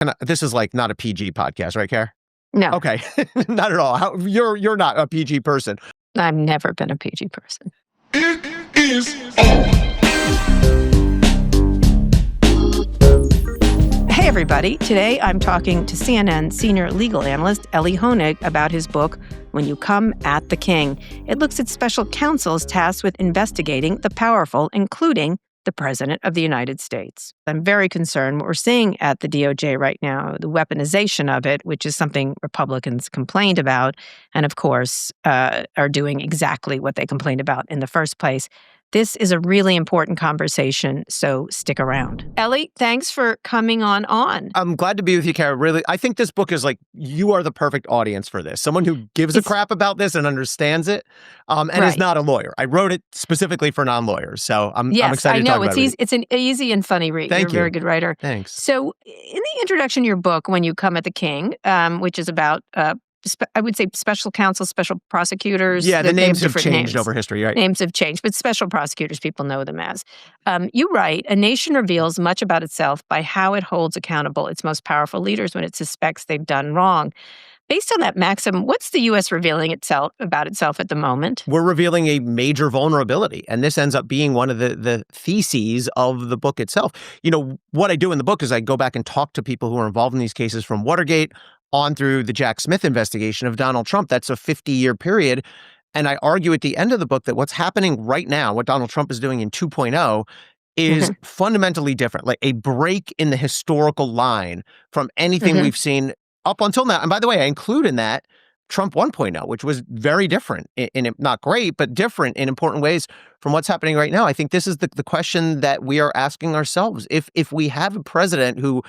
And this is like not a PG podcast, right, Kara? No. Okay. Not at all. You're not a PG person. I've never been a PG person. It is on. Hey, everybody. Today, I'm talking to CNN senior legal analyst Ellie Honig about his book, When You Come at the King. It looks at special counsels tasked with investigating the powerful, including the President of the United States. I'm very concerned what we're seeing at the DOJ right now, the weaponization of it, which is something Republicans complained about, and of course, are doing exactly what they complained about in the first place. This is a really important conversation, so stick around. Ellie, thanks for coming on. I'm glad to be with you, Kara. Really, I think this book is like, you are the perfect audience for this. Someone who gives a crap about this and understands it, and is not a lawyer. I wrote it specifically for non-lawyers, so I'm excited to talk about it. It's an easy and funny read. You're a very good writer. Thanks. So in the introduction to your book, When You Come at the King, which is about I would say special counsel, special prosecutors. Yeah, the names have changed over history, right? Names have changed, but special prosecutors, people know them as. You write, a nation reveals much about itself by how it holds accountable its most powerful leaders when it suspects they've done wrong. Based on that maxim, what's the U.S. revealing about itself at the moment? We're revealing a major vulnerability, and this ends up being one of the theses of the book itself. You know, what I do in the book is I go back and talk to people who are involved in these cases from Watergate on through the Jack Smith investigation of Donald Trump. That's a 50-year period. And I argue at the end of the book that what's happening right now, what Donald Trump is doing in 2.0, is fundamentally different, like a break in the historical line from anything we've seen up until now. And by the way, I include in that Trump 1.0, which was very different, in not great, but different in important ways from what's happening right now. I think this is the question that we are asking ourselves. If we have a president who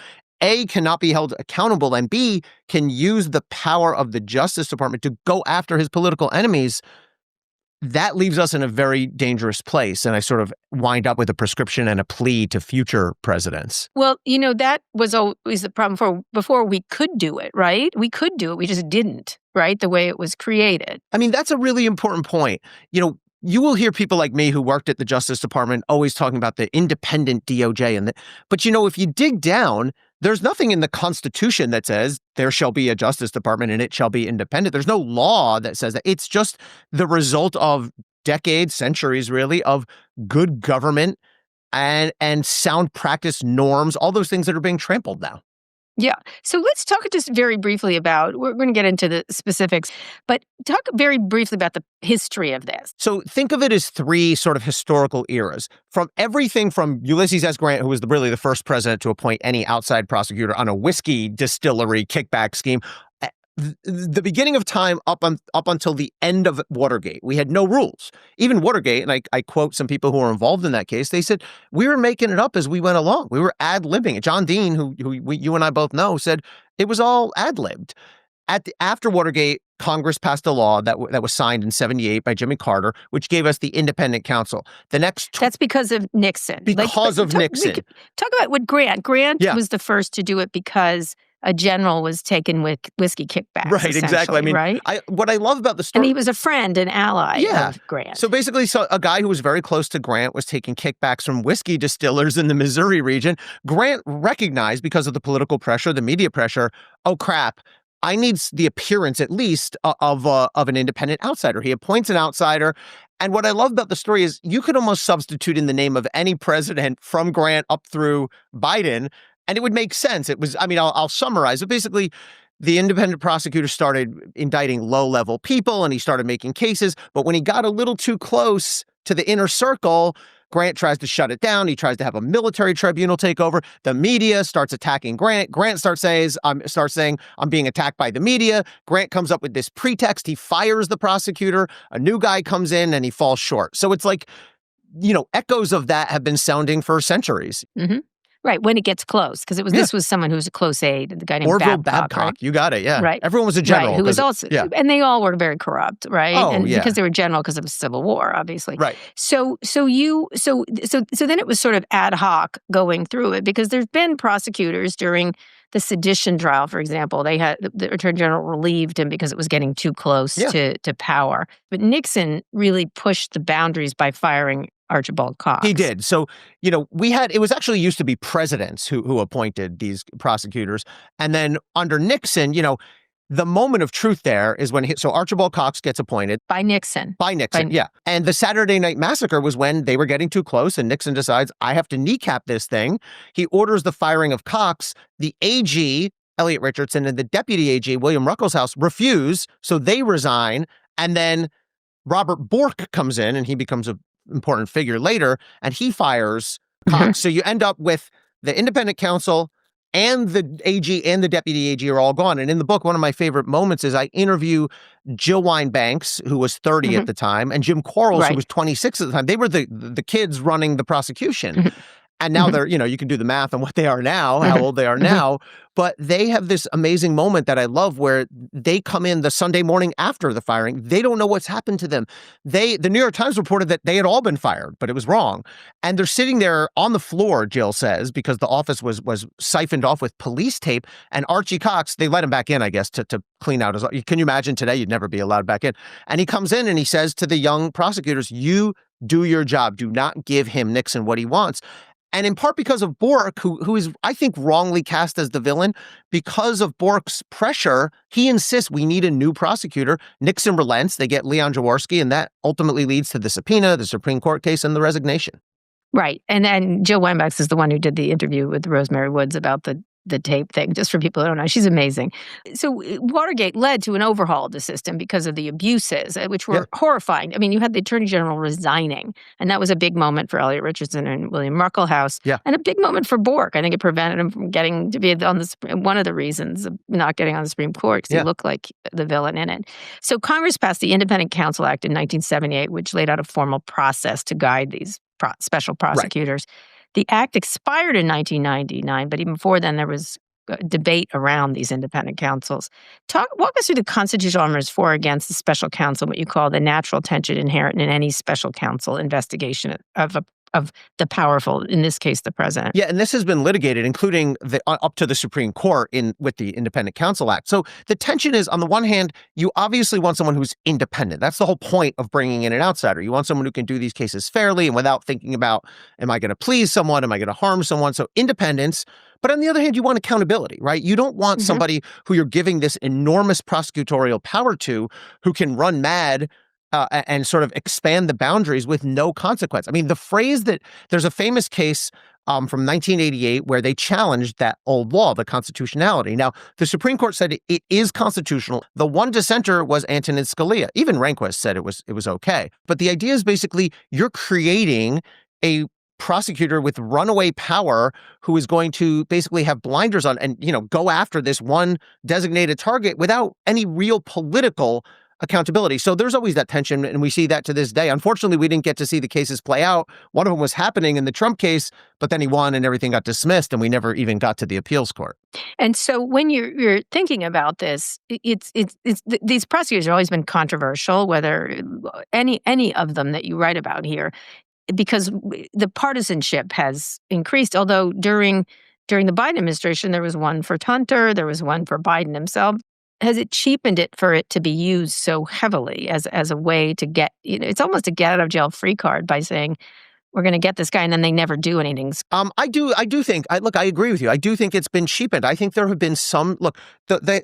A, cannot be held accountable, and B, can use the power of the Justice Department to go after his political enemies, that leaves us in a very dangerous place. And I sort of wind up with a prescription and a plea to future presidents. Well, you know, that was always the problem before we could do it, right? We could do it. We just didn't, right? The way it was created. I mean, that's a really important point. You know, you will hear people like me who worked at the Justice Department always talking about the independent DOJ. But, you know, if you dig down, there's nothing in the Constitution that says there shall be a Justice Department and it shall be independent. There's no law that says that. It's just the result of decades, centuries really, of good government and sound practice norms, all those things that are being trampled now. Yeah. So let's talk just very briefly about, we're going to get into the specifics, but talk very briefly about the history of this. So think of it as three sort of historical eras. From everything from Ulysses S. Grant, who was really the first president to appoint any outside prosecutor on a whiskey distillery kickback scheme, the beginning of time up until the end of Watergate, we had no rules. Even Watergate, and I quote some people who were involved in that case, they said, we were making it up as we went along. We were ad-libbing it. John Dean, who you and I both know, said it was all ad-libbed. After Watergate, Congress passed a law that was signed in 1978 by Jimmy Carter, which gave us the Independent Counsel. That's because of Nixon. Nixon. Talk about what Grant was the first to do it because a general was taken with whiskey kickbacks. Right, exactly. I mean, right? What I love about the story... And he was a friend, an ally of Grant. So basically, a guy who was very close to Grant was taking kickbacks from whiskey distillers in the Missouri region. Grant recognized, because of the political pressure, the media pressure, oh crap, I need the appearance, at least, of an independent outsider. He appoints an outsider. And what I love about the story is you could almost substitute in the name of any president from Grant up through Biden, and it would make sense. It was, I mean, I'll summarize it. Basically, the independent prosecutor started indicting low-level people, and he started making cases. But when he got a little too close to the inner circle, Grant tries to shut it down. He tries to have a military tribunal take over. The media starts attacking Grant. Grant starts saying, I'm being attacked by the media. Grant comes up with this pretext. He fires the prosecutor. A new guy comes in and he falls short. So it's like, you know, echoes of that have been sounding for centuries. Mm-hmm. Right, when it gets close, because this was someone who was a close aide, the guy named Orville Babcock. Right? You got it, yeah. Right. Everyone was a general. Right, who was also, and they all were very corrupt, right? Oh, and yeah. Because they were general because of the Civil War, obviously. Right. So then it was sort of ad hoc going through it, because there's been prosecutors during the sedition trial, for example, they had the Attorney General relieved him because it was getting too close to power. But Nixon really pushed the boundaries by firing Archibald Cox. He did. So, it was actually used to be presidents who appointed these prosecutors. And then under Nixon, the moment of truth there is when so Archibald Cox gets appointed. By Nixon. Yeah. And the Saturday Night Massacre was when they were getting too close and Nixon decides, I have to kneecap this thing. He orders the firing of Cox. The AG, Elliot Richardson, and the deputy AG, William Ruckelshaus, refuse. So they resign. And then Robert Bork comes in and he becomes an important figure later and he fires Cox. So you end up with the independent counsel and the AG and the deputy AG are all gone. And in the book, one of my favorite moments is I interview Jill Wine-Banks, who was 30 at the time, and Jim Quarles, who was 26 at the time. They were the kids running the prosecution. And now they're, you can do the math on what they are now, how old they are now. But they have this amazing moment that I love where they come in the Sunday morning after the firing. They don't know what's happened to them. The New York Times reported that they had all been fired, but it was wrong. And they're sitting there on the floor, Jill says, because the office was siphoned off with police tape. And Archie Cox, they let him back in, I guess, to clean out his. Can you imagine today? You'd never be allowed back in. And he comes in and he says to the young prosecutors, you do your job. Do not give him, Nixon, what he wants. And in part because of Bork, who is, I think, wrongly cast as the villain, because of Bork's pressure, he insists we need a new prosecutor. Nixon relents. They get Leon Jaworski, and that ultimately leads to the subpoena, the Supreme Court case, and the resignation. Right. And then Jill Wine-Banks is the one who did the interview with Rosemary Woods about the tape thing, just for people who don't know. She's amazing. So Watergate led to an overhaul of the system because of the abuses, which were horrifying. I mean, you had the Attorney General resigning, and that was a big moment for Elliot Richardson and William Ruckelshaus, and a big moment for Bork. I think it prevented him from getting to be on one of the reasons of not getting on the Supreme Court, because he looked like the villain in it. So Congress passed the Independent Counsel Act in 1978, which laid out a formal process to guide these special prosecutors. Right. The act expired in 1999, but even before then, there was debate around these independent counsels. Walk us through the constitutional arguments for or against the special counsel, what you call the natural tension inherent in any special counsel investigation of the powerful, in this case, the president. Yeah, and this has been litigated, including up to the Supreme Court with the Independent Counsel Act. So the tension is, on the one hand, you obviously want someone who's independent. That's the whole point of bringing in an outsider. You want someone who can do these cases fairly and without thinking about, am I going to please someone? Am I going to harm someone? So independence. But on the other hand, you want accountability, right? You don't want somebody who you're giving this enormous prosecutorial power to, who can run mad and sort of expand the boundaries with no consequence. I mean, the phrase that there's a famous case from 1988 where they challenged that old law, the constitutionality. Now, the Supreme Court said it is constitutional. The one dissenter was Antonin Scalia. Even Rehnquist said it was okay. But the idea is basically you're creating a prosecutor with runaway power who is going to basically have blinders on and, go after this one designated target without any real political accountability. So there's always that tension, and we see that to this day. Unfortunately, we didn't get to see the cases play out. One of them was happening in the Trump case, but then he won and everything got dismissed, and we never even got to the appeals court. And so when you're thinking about this, it's these prosecutors have always been controversial, whether any of them that you write about here, because the partisanship has increased. Although during the Biden administration, there was one for Hunter, there was one for Biden himself. Has it cheapened it for it to be used so heavily as a way to get, it's almost a get out of jail free card by saying, we're going to get this guy, and then they never do anything. I do think, I agree with you. I do think it's been cheapened. I think there have been some,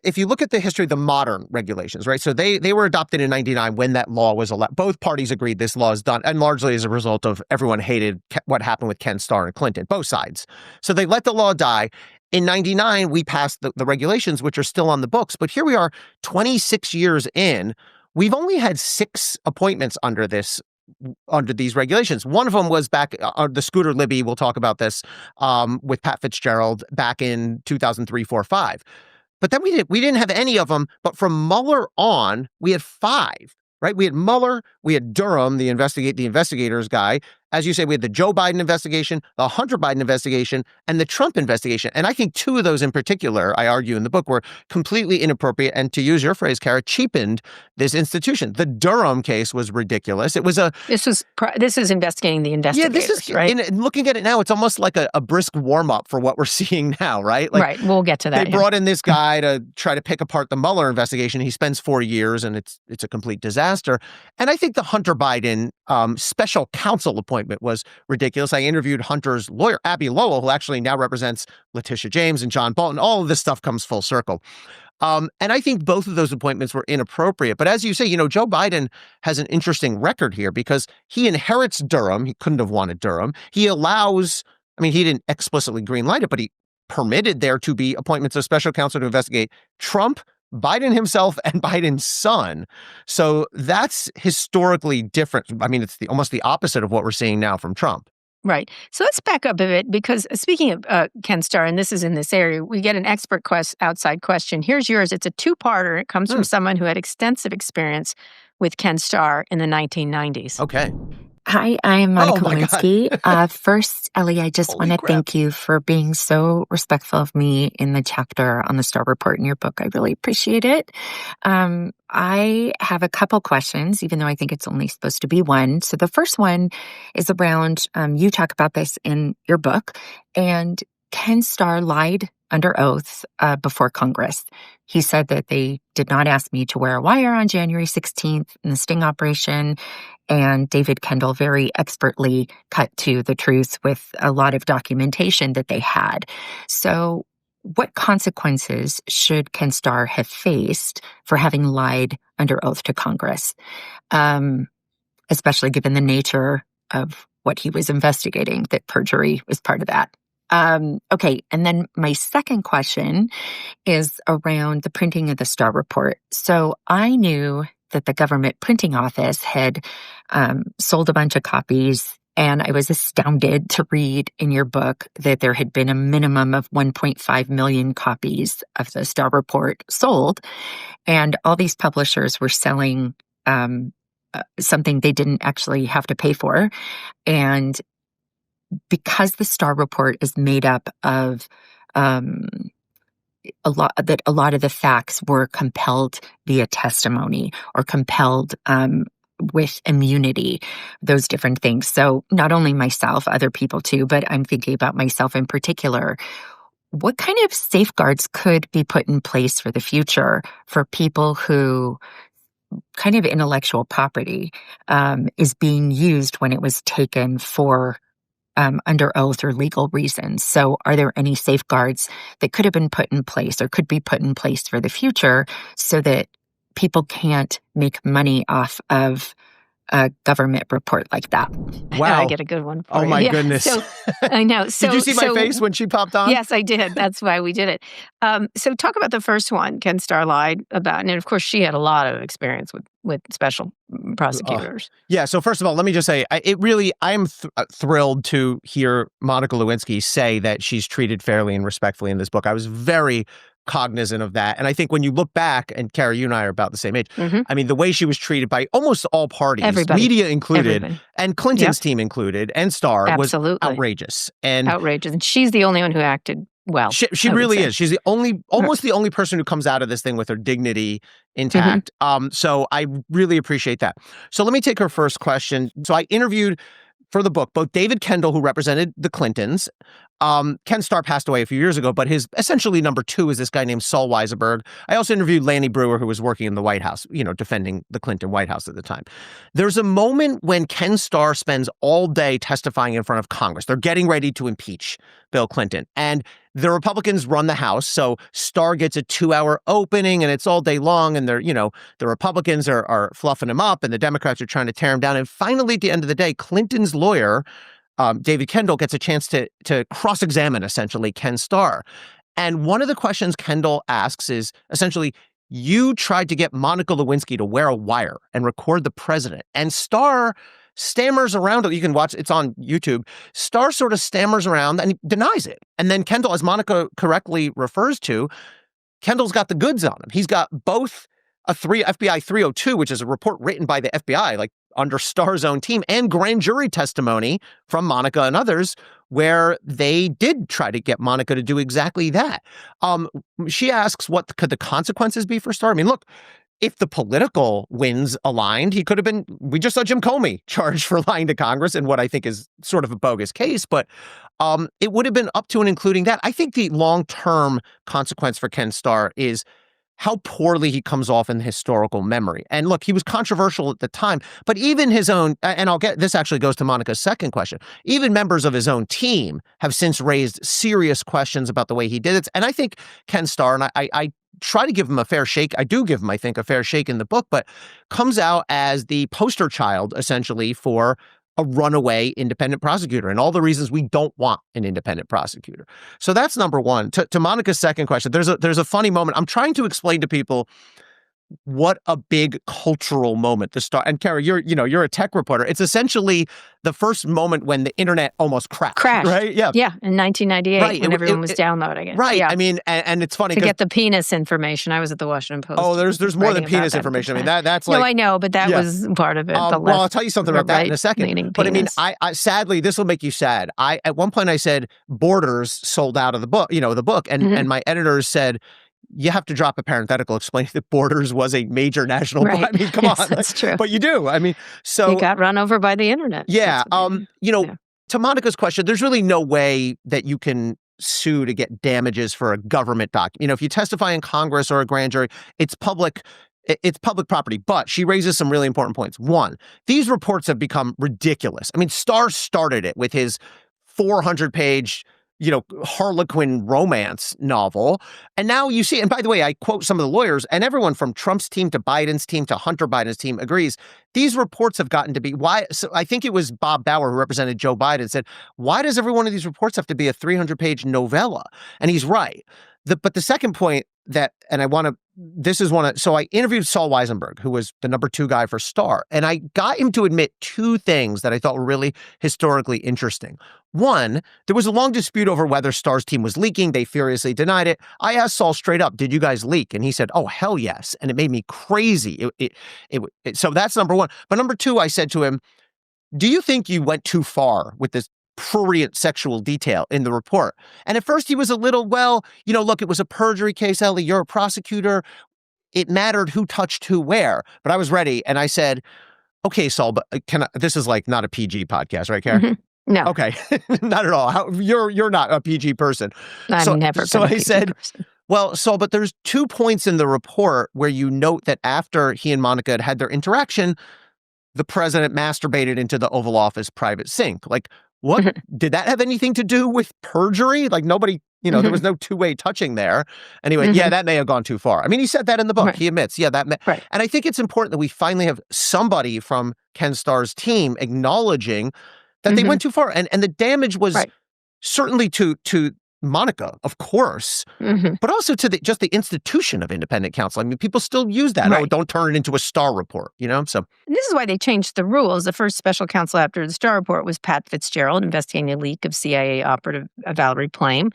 if you look at the history of the modern regulations, right? So they were adopted in 99 when that law was allowed. Both parties agreed this law is done, and largely as a result of everyone hated what happened with Ken Starr and Clinton, both sides. So they let the law die. In 99, we passed the regulations, which are still on the books. But here we are 26 years in. We've only had 6 appointments under these regulations. One of them was back the Scooter Libby. We'll talk about this with Pat Fitzgerald back in 2003, 4, 5. But then we didn't have any of them. But from Mueller on, we had 5. Right? We had Mueller, we had Durham, the investigators guy, as you say, we had the Joe Biden investigation, the Hunter Biden investigation, and the Trump investigation. And I think two of those in particular, I argue in the book, were completely inappropriate and, to use your phrase, Kara, cheapened this institution. The Durham case was ridiculous. It was This is investigating the investigators, right? In looking at it now, it's almost like a brisk warm-up for what we're seeing now, right? Right, we'll get to that. They brought in this guy to try to pick apart the Mueller investigation. He spends 4 years, and it's a complete disaster. And I think the Hunter Biden special counsel appointment was ridiculous. I interviewed Hunter's lawyer, Abby Lowell, who actually now represents Letitia James and John Bolton. All of this stuff comes full circle. And I think both of those appointments were inappropriate. But as you say, Joe Biden has an interesting record here because he inherits Durham. He couldn't have wanted Durham. He allows, he didn't explicitly greenlight it, but he permitted there to be appointments of special counsel to investigate Trump, Biden himself, and Biden's son. So that's historically different. It's almost the opposite of what we're seeing now from Trump. Right. So let's back up a bit because speaking of Ken Starr, and this is in this area, we get an expert outside question. Here's yours. It's a two-parter. It comes from someone who had extensive experience with Ken Starr in the 1990s. Okay. Hi, I'm Monica Lewinsky. First, Ellie, I just want to thank you for being so respectful of me in the chapter on the Starr Report in your book. I really appreciate it. I have a couple questions, even though I think it's only supposed to be one. So the first one is around, you talk about this in your book, and Ken Starr lied under oath before Congress. He said that they did not ask me to wear a wire on January 16th in the sting operation, and David Kendall very expertly cut to the truth with a lot of documentation that they had. So what consequences should Ken Starr have faced for having lied under oath to Congress, especially given the nature of what he was investigating, that perjury was part of that? Okay, and then my second question is around the printing of the Starr Report. So I knew that the government printing office had sold a bunch of copies, and I was astounded to read in your book that there had been a minimum of 1.5 million copies of the Starr Report sold, and all these publishers were selling something they didn't actually have to pay for. And because the Starr Report is made up of a lot of the facts were compelled via testimony or compelled with immunity, those different things. So not only myself, other people too, but I'm thinking about myself in particular. What kind of safeguards could be put in place for the future for people who kind of intellectual property is being used when it was taken for under oath or legal reasons? So are there any safeguards that could have been put in place or could be put in place for the future so that people can't make money off of a government report like that? Wow. I get a good one for you. My goodness. So, I know. So, did you see my face when she popped on? Yes, I did. That's why we did it. So talk about the first one Ken Starr lied about. And of course, she had a lot of experience with special prosecutors. Yeah. So first of all, let me just say, I'm thrilled to hear Monica Lewinsky say that she's treated fairly and respectfully in this book. I was very cognizant of that. And I think when you look back, and Kara, you and I are about the same age, the way she was treated by almost all parties, media included, and Clinton's team included, and Starr, was outrageous. And outrageous. And she's the only one who acted well. She really is. She's almost the only person who comes out of this thing with her dignity intact. So I really appreciate that. So let me take her first question. So I interviewed for the book both David Kendall, who represented the Clintons. Ken Starr passed away a few years ago, but his essentially number two is this guy named Saul Weisenberg. I also interviewed Lanny Brewer, who was working in the White House, defending the Clinton White House at the time. There's a moment when Ken Starr spends all day testifying in front of Congress. They're getting ready to impeach Bill Clinton, and the Republicans run the House. So Starr gets a 2-hour opening, and it's all day long, and the Republicans are fluffing him up, and the Democrats are trying to tear him down. And finally, at the end of the day, Clinton's lawyer, David Kendall, gets a chance to cross-examine, essentially, Ken Starr. And one of the questions Kendall asks is, essentially, you tried to get Monica Lewinsky to wear a wire and record the president. And Starr stammers around it. You can watch, it's on YouTube. Starr sort of stammers around and denies it. And then Kendall, as Monica correctly refers to, Kendall's got the goods on him. He's got both FBI 302, which is a report written by the FBI, like under Starr's own team and grand jury testimony from Monica and others where they did try to get Monica to do exactly that. She asks, what could the consequences be for Starr? I mean, look, if the political winds aligned, he could have been, we just saw Jim Comey charged for lying to Congress in what I think is sort of a bogus case, but it would have been up to and including that. I think the long-term consequence for Ken Starr is how poorly he comes off in historical memory. And look, he was controversial at the time, but even his own, and this actually goes to Monica's second question, even members of his own team have since raised serious questions about the way he did it. And I think Ken Starr, and I try to give him a fair shake. I do give him, I think, a fair shake in the book, but comes out as the poster child, essentially, for a runaway independent prosecutor and all the reasons we don't want an independent prosecutor. So that's number one. To Monica's second question, there's a funny moment. I'm trying to explain to people what a big cultural moment the Starr, and Kara, you're a tech reporter. It's essentially the first moment when the internet almost crashed. Right? Yeah. Yeah, in 1998, right. when everyone was downloading it. Right. Yeah. I mean, and it's funny to get the penis information. I was at the Washington Post. Oh, there's more than penis information. I mean, that's like. No, I know, but that was part of it. Well, I'll tell you something about that in a second. But penis. I mean, I sadly, this will make you sad. At one point I said Borders sold out of the book, the book, and my editors said, you have to drop a parenthetical explaining that Borders was a major national. Right. I mean, come on, that's true. But you do. I mean, so you got run over by the internet. Yeah. To Monica's question, there's really no way that you can sue to get damages for a government document. If you testify in Congress or a grand jury, it's public property. But she raises some really important points. One, these reports have become ridiculous. I mean, Starr started it with his 400-page Harlequin romance novel. And now you see, and by the way, I quote some of the lawyers, and everyone from Trump's team to Biden's team to Hunter Biden's team agrees, these reports have gotten to be, why? So I think it was Bob Bauer, who represented Joe Biden, said, why does every one of these reports have to be a 300-page novella? And he's right. But the second point so I interviewed Saul Weisenberg, who was the number 2 guy for Starr, and I got him to admit 2 things that I thought were really historically interesting. One, there was a long dispute over whether Starr's team was leaking. They furiously denied it. I asked Saul straight up, did you guys leak? And he said, oh, hell yes. And it made me crazy. So that's number 1. But number 2, I said to him, do you think you went too far with this prurient sexual detail in the report? And at first he was a little, look, it was a perjury case, Ellie, you're a prosecutor. It mattered who touched who where. But I was ready. And I said, okay, Saul, but this is like not a PG podcast, right, Kara? Mm-hmm. No. Okay. Not at all. You're not a PG person. I'm never been a PG person. Well, Saul, but there's 2 points in the report where you note that after he and Monica had their interaction, the president masturbated into the Oval Office private sink. Like, what did that have anything to do with perjury? Like nobody, there was no two-way touching there. Anyway, yeah, that may have gone too far. I mean, he said that in the book. Right. He admits, right. And I think it's important that we finally have somebody from Ken Starr's team acknowledging that they went too far. And the damage was certainly to Monica, of course, but also to just the institution of independent counsel. I mean, people still use that. Right. Oh, don't turn it into a Starr report, So and this is why they changed the rules. The first special counsel after the Starr report was Pat Fitzgerald, investigating a leak of CIA operative Valerie Plame.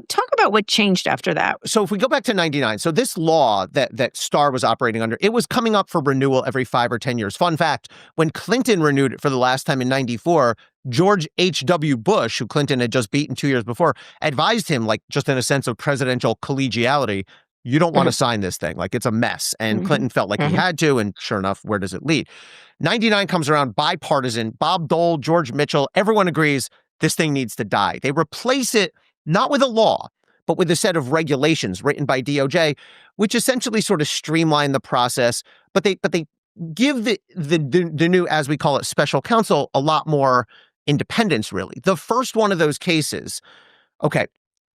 Talk about what changed after that. So if we go back to 99, so this law that Starr was operating under, it was coming up for renewal every 5 or 10 years. Fun fact, when Clinton renewed it for the last time in 94, George H.W. Bush, who Clinton had just beaten 2 years before, advised him, like just in a sense of presidential collegiality, you don't want to sign this thing. Like it's a mess. And Clinton felt like he had to. And sure enough, where does it lead? 99 comes around, bipartisan, Bob Dole, George Mitchell, everyone agrees this thing needs to die. They replace it not with a law, but with a set of regulations written by DOJ, which essentially sort of streamline the process. But they give the new, as we call it, special counsel a lot more independence, really. The first one of those cases, okay,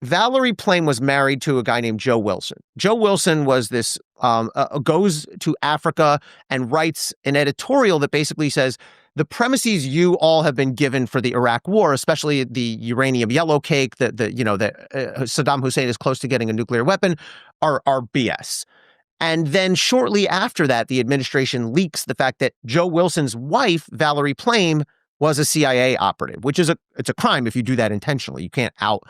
Valerie Plame was married to a guy named Joe Wilson. Joe Wilson was this, goes to Africa and writes an editorial that basically says, the premises you all have been given for the Iraq war, especially the uranium yellow cake, that Saddam Hussein is close to getting a nuclear weapon, are BS. And then shortly after that, the administration leaks the fact that Joe Wilson's wife, Valerie Plame, was a CIA operative, which is it's a crime if you do that intentionally. You can't out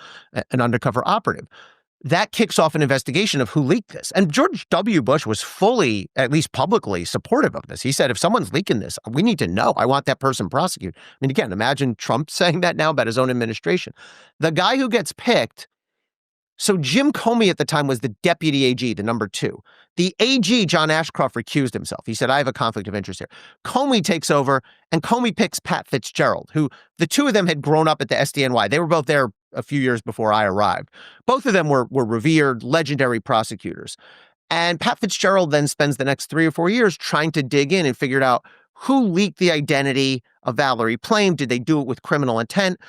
an undercover operative. that kicks off an investigation of who leaked this. And George W. Bush was fully, at least publicly, supportive of this. He said, if someone's leaking this, we need to know. I want that person prosecuted. I mean, again, imagine Trump saying that now about his own administration. The guy who gets picked, so Jim Comey at the time was the deputy AG, the number 2. The AG, John Ashcroft, recused himself. He said, I have a conflict of interest here. Comey takes over, and Comey picks Pat Fitzgerald, who the two of them had grown up at the SDNY. They were both there a few years before I arrived. Both of them were revered, legendary prosecutors. And Pat Fitzgerald then spends the next 3 or 4 years trying to dig in and figure out who leaked the identity of Valerie Plame. Did they do it with criminal intent?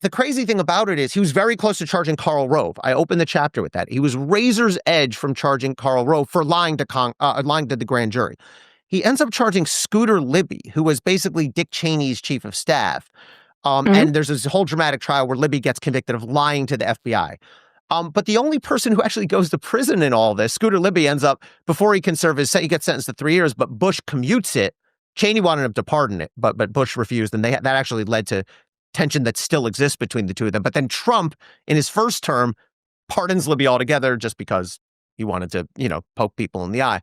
The crazy thing about it is he was very close to charging Karl Rove. I opened the chapter with that. He was razor's edge from charging Karl Rove for lying to the grand jury. He ends up charging Scooter Libby, who was basically Dick Cheney's chief of staff. And there's this whole dramatic trial where Libby gets convicted of lying to the FBI. But the only person who actually goes to prison in all this, Scooter Libby, ends up, before he can serve his sentence, he gets sentenced to 3 years, but Bush commutes it. Cheney wanted him to pardon it, but Bush refused, and that actually led to tension that still exists between the two of them. But then Trump, in his first term, pardons Libby altogether just because he wanted to, poke people in the eye.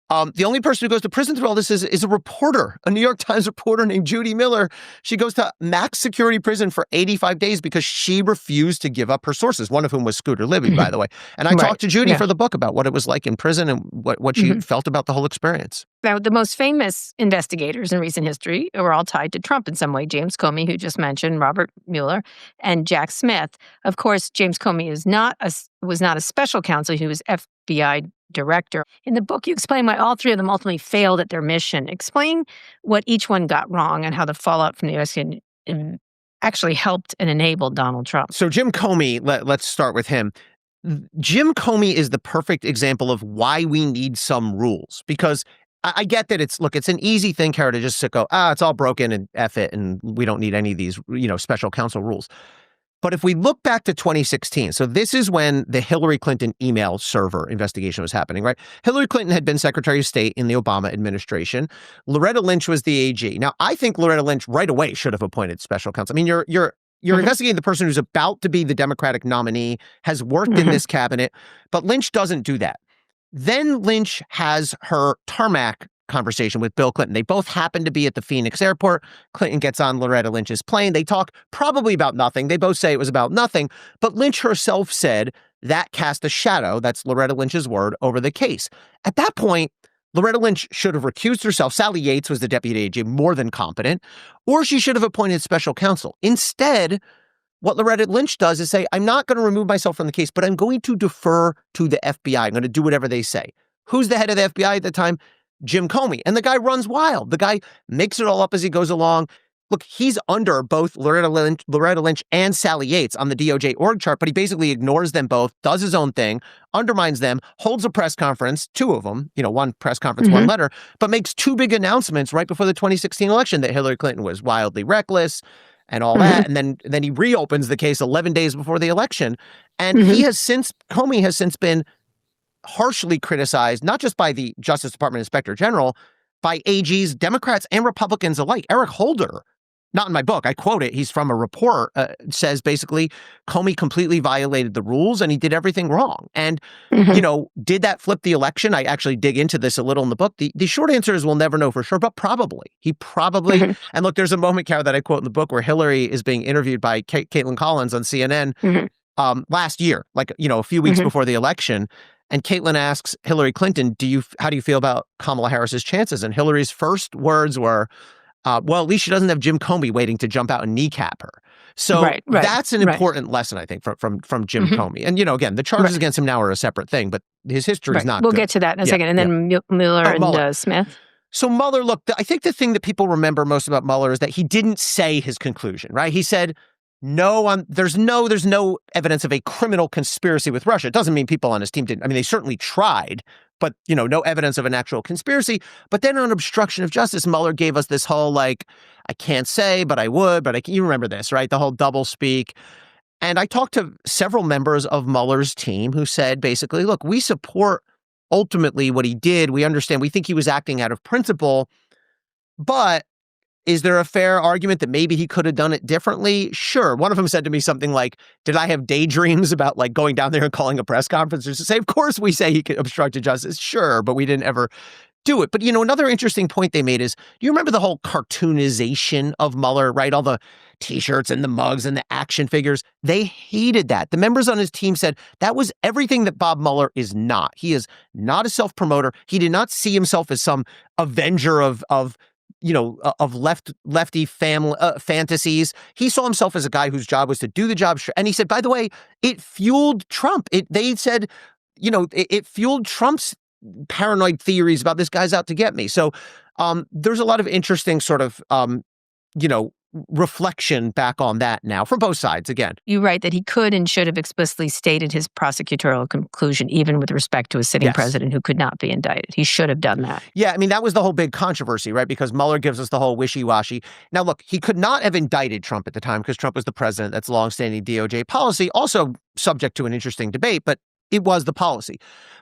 The only person who goes to prison through all this is a reporter, a New York Times reporter named Judy Miller. She goes to max security prison for 85 days because she refused to give up her sources, one of whom was Scooter Libby, by the way. And I talked to Judy for the book about what it was like in prison and what she felt about the whole experience. Now, the most famous investigators in recent history were all tied to Trump in some way. James Comey, who just mentioned, Robert Mueller, and Jack Smith. Of course, James Comey was not a special counsel. He was FBI director. In the book, you explain why all 3 of them ultimately failed at their mission. Explain what each one got wrong and how the fallout from the election actually helped and enabled Donald Trump. So Jim Comey, let's start with him. Jim Comey is the perfect example of why we need some rules, because I get that it's an easy thing, Kara, to just go, it's all broken and F it, and we don't need any of these, special counsel rules. But if we look back to 2016, so this is when the Hillary Clinton email server investigation was happening, right? Hillary Clinton had been Secretary of State in the Obama administration. Loretta Lynch was the AG. Now, I think Loretta Lynch right away should have appointed special counsel. I mean, you're investigating the person who's about to be the Democratic nominee, has worked in this cabinet, but Lynch doesn't do that. Then Lynch has her tarmac conversation with Bill Clinton. They both happen to be at the Phoenix airport. Clinton gets on Loretta Lynch's plane. They talk probably about nothing. They both say it was about nothing. But Lynch herself said that cast a shadow, that's Loretta Lynch's word, over the case. At that point, Loretta Lynch should have recused herself. Sally Yates was the deputy AG, more than competent. Or she should have appointed special counsel. Instead, what Loretta Lynch does is say, I'm not going to remove myself from the case, but I'm going to defer to the FBI. I'm going to do whatever they say. Who's the head of the FBI at the time? Jim Comey. And the guy runs wild. The guy makes it all up as he goes along. Look, he's under both Loretta Lynch and Sally Yates on the DOJ org chart, but he basically ignores them both, does his own thing, undermines them, holds a press conference, 2 of them, one press conference, 1 letter, but makes 2 big announcements right before the 2016 election that Hillary Clinton was wildly reckless and all that. And then he reopens the case 11 days before the election. And Comey has since been harshly criticized, not just by the Justice Department Inspector General, by AGs, Democrats and Republicans alike. Eric Holder, not in my book, I quote it, he's from a report, says basically Comey completely violated the rules and he did everything wrong. And, did that flip the election? I actually dig into this a little in the book. The short answer is we'll never know for sure, but probably. He probably, and look, there's a moment, Kara, that I quote in the book where Hillary is being interviewed by Caitlin Collins on CNN last year, a few weeks before the election. And Caitlin asks Hillary Clinton, how do you feel about Kamala Harris's chances? And Hillary's first words were, well, at least she doesn't have Jim Comey waiting to jump out and kneecap her. So that's an important lesson, I think, from Jim Comey. And, again, the charges against him now are a separate thing, but his history is not We'll good. Get to that in a second. And then Mueller and Smith. So Mueller, look, I think the thing that people remember most about Mueller is that he didn't say his conclusion, right? He said, there's no evidence of a criminal conspiracy with Russia. It doesn't mean people on his team didn't. I mean, they certainly tried, but, no evidence of an actual conspiracy. But then on obstruction of justice, Mueller gave us this whole, I can't say, but I would, you remember this, right? The whole double speak. And I talked to several members of Mueller's team who said, basically, look, we support ultimately what he did. We understand, we think he was acting out of principle, but Is there a fair argument that maybe he could have done it differently? Sure. One of them said to me something like, did I have daydreams about like going down there and calling a press conference to say, of course we say he could obstruct justice. Sure, but we didn't ever do it. But, another interesting point they made is, do you remember the whole cartoonization of Mueller, right? All the T-shirts and the mugs and the action figures. They hated that. The members on his team said that was everything that Bob Mueller is not. He is not a self-promoter. He did not see himself as some avenger of lefty family fantasies. He saw himself as a guy whose job was to do the job. And he said, by the way, it fueled Trump. They said, it fueled Trump's paranoid theories about this guy's out to get me. So there's a lot of interesting sort of, reflection back on that now from both sides again. You write that he could and should have explicitly stated his prosecutorial conclusion, even with respect to a sitting president who could not be indicted. He should have done that. Yeah, I mean, that was the whole big controversy, right? Because Mueller gives us the whole wishy-washy. Now, look, he could not have indicted Trump at the time because Trump was the president. That's longstanding DOJ policy, also subject to an interesting debate, but it was the policy.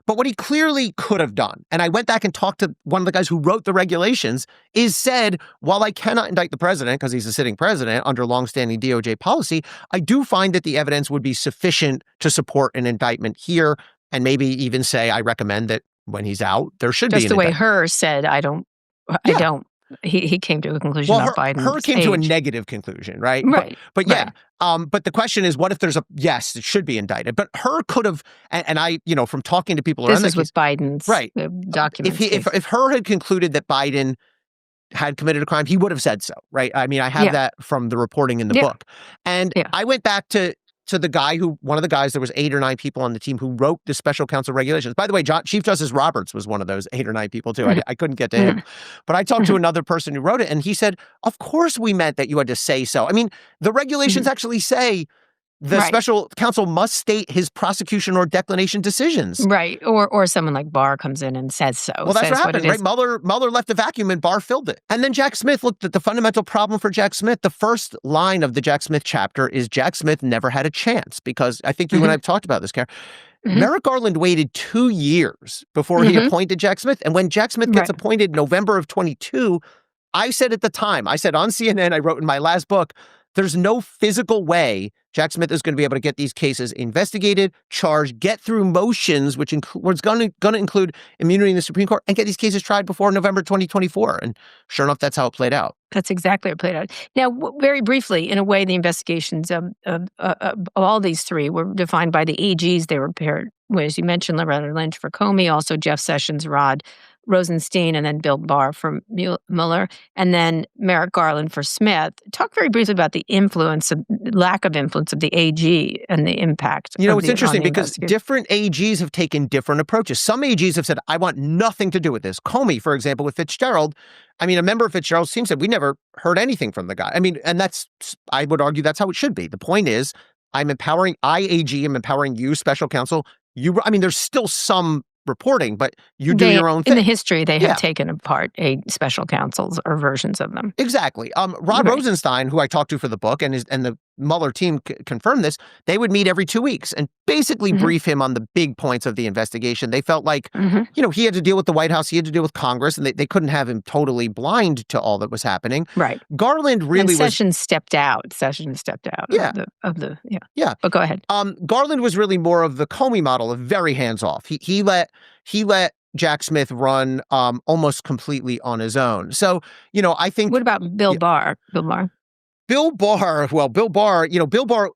But what he clearly could have done, and I went back and talked to one of the guys who wrote the regulations, is said, while I cannot indict the president because he's a sitting president under longstanding DOJ policy, I do find that the evidence would be sufficient to support an indictment here, and maybe even say, I recommend that when he's out, there should be an indictment. Just the way Herr said, I don't. He came to a conclusion about Biden's Herr came age. to a negative conclusion, right? Right. But yeah. But the question is, what if there's yes, it should be indicted. But Herr could have, and I, from talking to people around this is with Biden's documents. If Herr had concluded that Biden had committed a crime, he would have said so, right? I mean, I have that from the reporting in the book. And I went back to the guy one of the guys, there was 8 or 9 people on the team who wrote the special counsel regulations. By the way, Chief Justice Roberts was one of those 8 or 9 people too. I couldn't get to him. But I talked to another person who wrote it, and he said, of course we meant that you had to say so. I mean, the regulations actually say the special counsel must state his prosecution or declination decisions. Right. Or someone like Barr comes in and says so. Well, that's what happened, right? Mueller left the vacuum and Barr filled it. And then Jack Smith looked at the fundamental problem for Jack Smith. The first line of the Jack Smith chapter is Jack Smith never had a chance, because I think you and I have talked about this, Karen. Merrick Garland waited 2 years before he appointed Jack Smith. And when Jack Smith gets appointed November of 22, I said at the time, I said on CNN, I wrote in my last book, there's no physical way Jack Smith is going to be able to get these cases investigated, charged, get through motions, which was going to include immunity in the Supreme Court, and get these cases tried before November 2024. And sure enough, that's how it played out. That's exactly how it played out. Now, very briefly, in a way, the investigations of all these three were defined by the AGs they were prepared. As you mentioned, Loretta Lynch for Comey, also Jeff Sessions, Rod Rosenstein, and then Bill Barr for Mueller, and then Merrick Garland for Smith. Talk very briefly about the lack of influence of the AG and the impact. It's interesting because different AGs have taken different approaches. Some AGs have said, I want nothing to do with this. Comey, for example, with Fitzgerald, a member of Fitzgerald's team said, we never heard anything from the guy. And I would argue that's how it should be. The point is, I'm empowering you, special counsel. There's still some reporting, but you do your own thing. In the history, they have taken apart special counsels or versions of them. Exactly. Rod Rosenstein, who I talked to for the book, and the Mueller team confirmed this, they would meet every 2 weeks and basically brief him on the big points of the investigation. They felt like, he had to deal with the White House, he had to deal with Congress, and they couldn't have him totally blind to all that was happening. Right. Garland really Sessions stepped out. Yeah. Yeah. But go ahead. Garland was really more of the Comey model of very hands-off. He let Jack Smith run almost completely on his own. So, I think... What about Bill Barr? Bill Barr,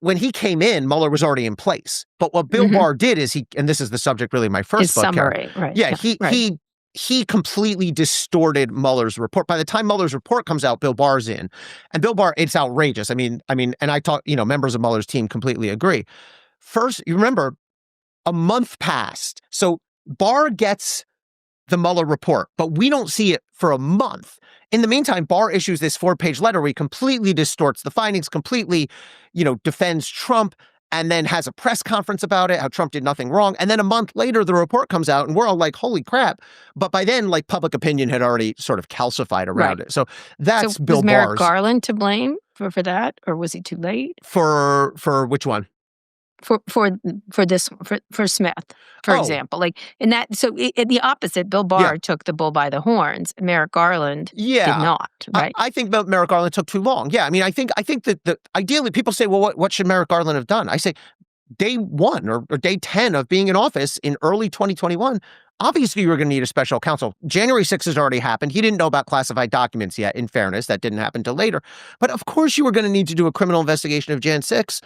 when he came in, Mueller was already in place. But what Bill Barr did is and this is the subject really of my first book. Summary, right. Yeah, he completely distorted Mueller's report. By the time Mueller's report comes out, Bill Barr's in. And Bill Barr, it's outrageous. And I talk, members of Mueller's team completely agree. First, you remember, a month passed. So Barr gets the Mueller report, but we don't see it for a month. In the meantime, Barr issues this 4-page letter where he completely distorts the findings, completely, defends Trump, and then has a press conference about it, how Trump did nothing wrong. And then a month later, the report comes out, and we're all like, holy crap. But by then, public opinion had already sort of calcified around it. So that's Bill Barr's. Was Merrick Garland to blame for that, or was he too late? For which one? for Smith, for example, like in that. So the opposite, Bill Barr took the bull by the horns. Merrick Garland did not. Right? I think Merrick Garland took too long. Yeah, I mean, I think that ideally people say, well, what should Merrick Garland have done? I say, day 1 or day 10 of being in office in early 2021. Obviously, you were going to need a special counsel. January 6th has already happened. He didn't know about classified documents yet, in fairness. That didn't happen till later. But of course, you were going to need to do a criminal investigation of Jan 6.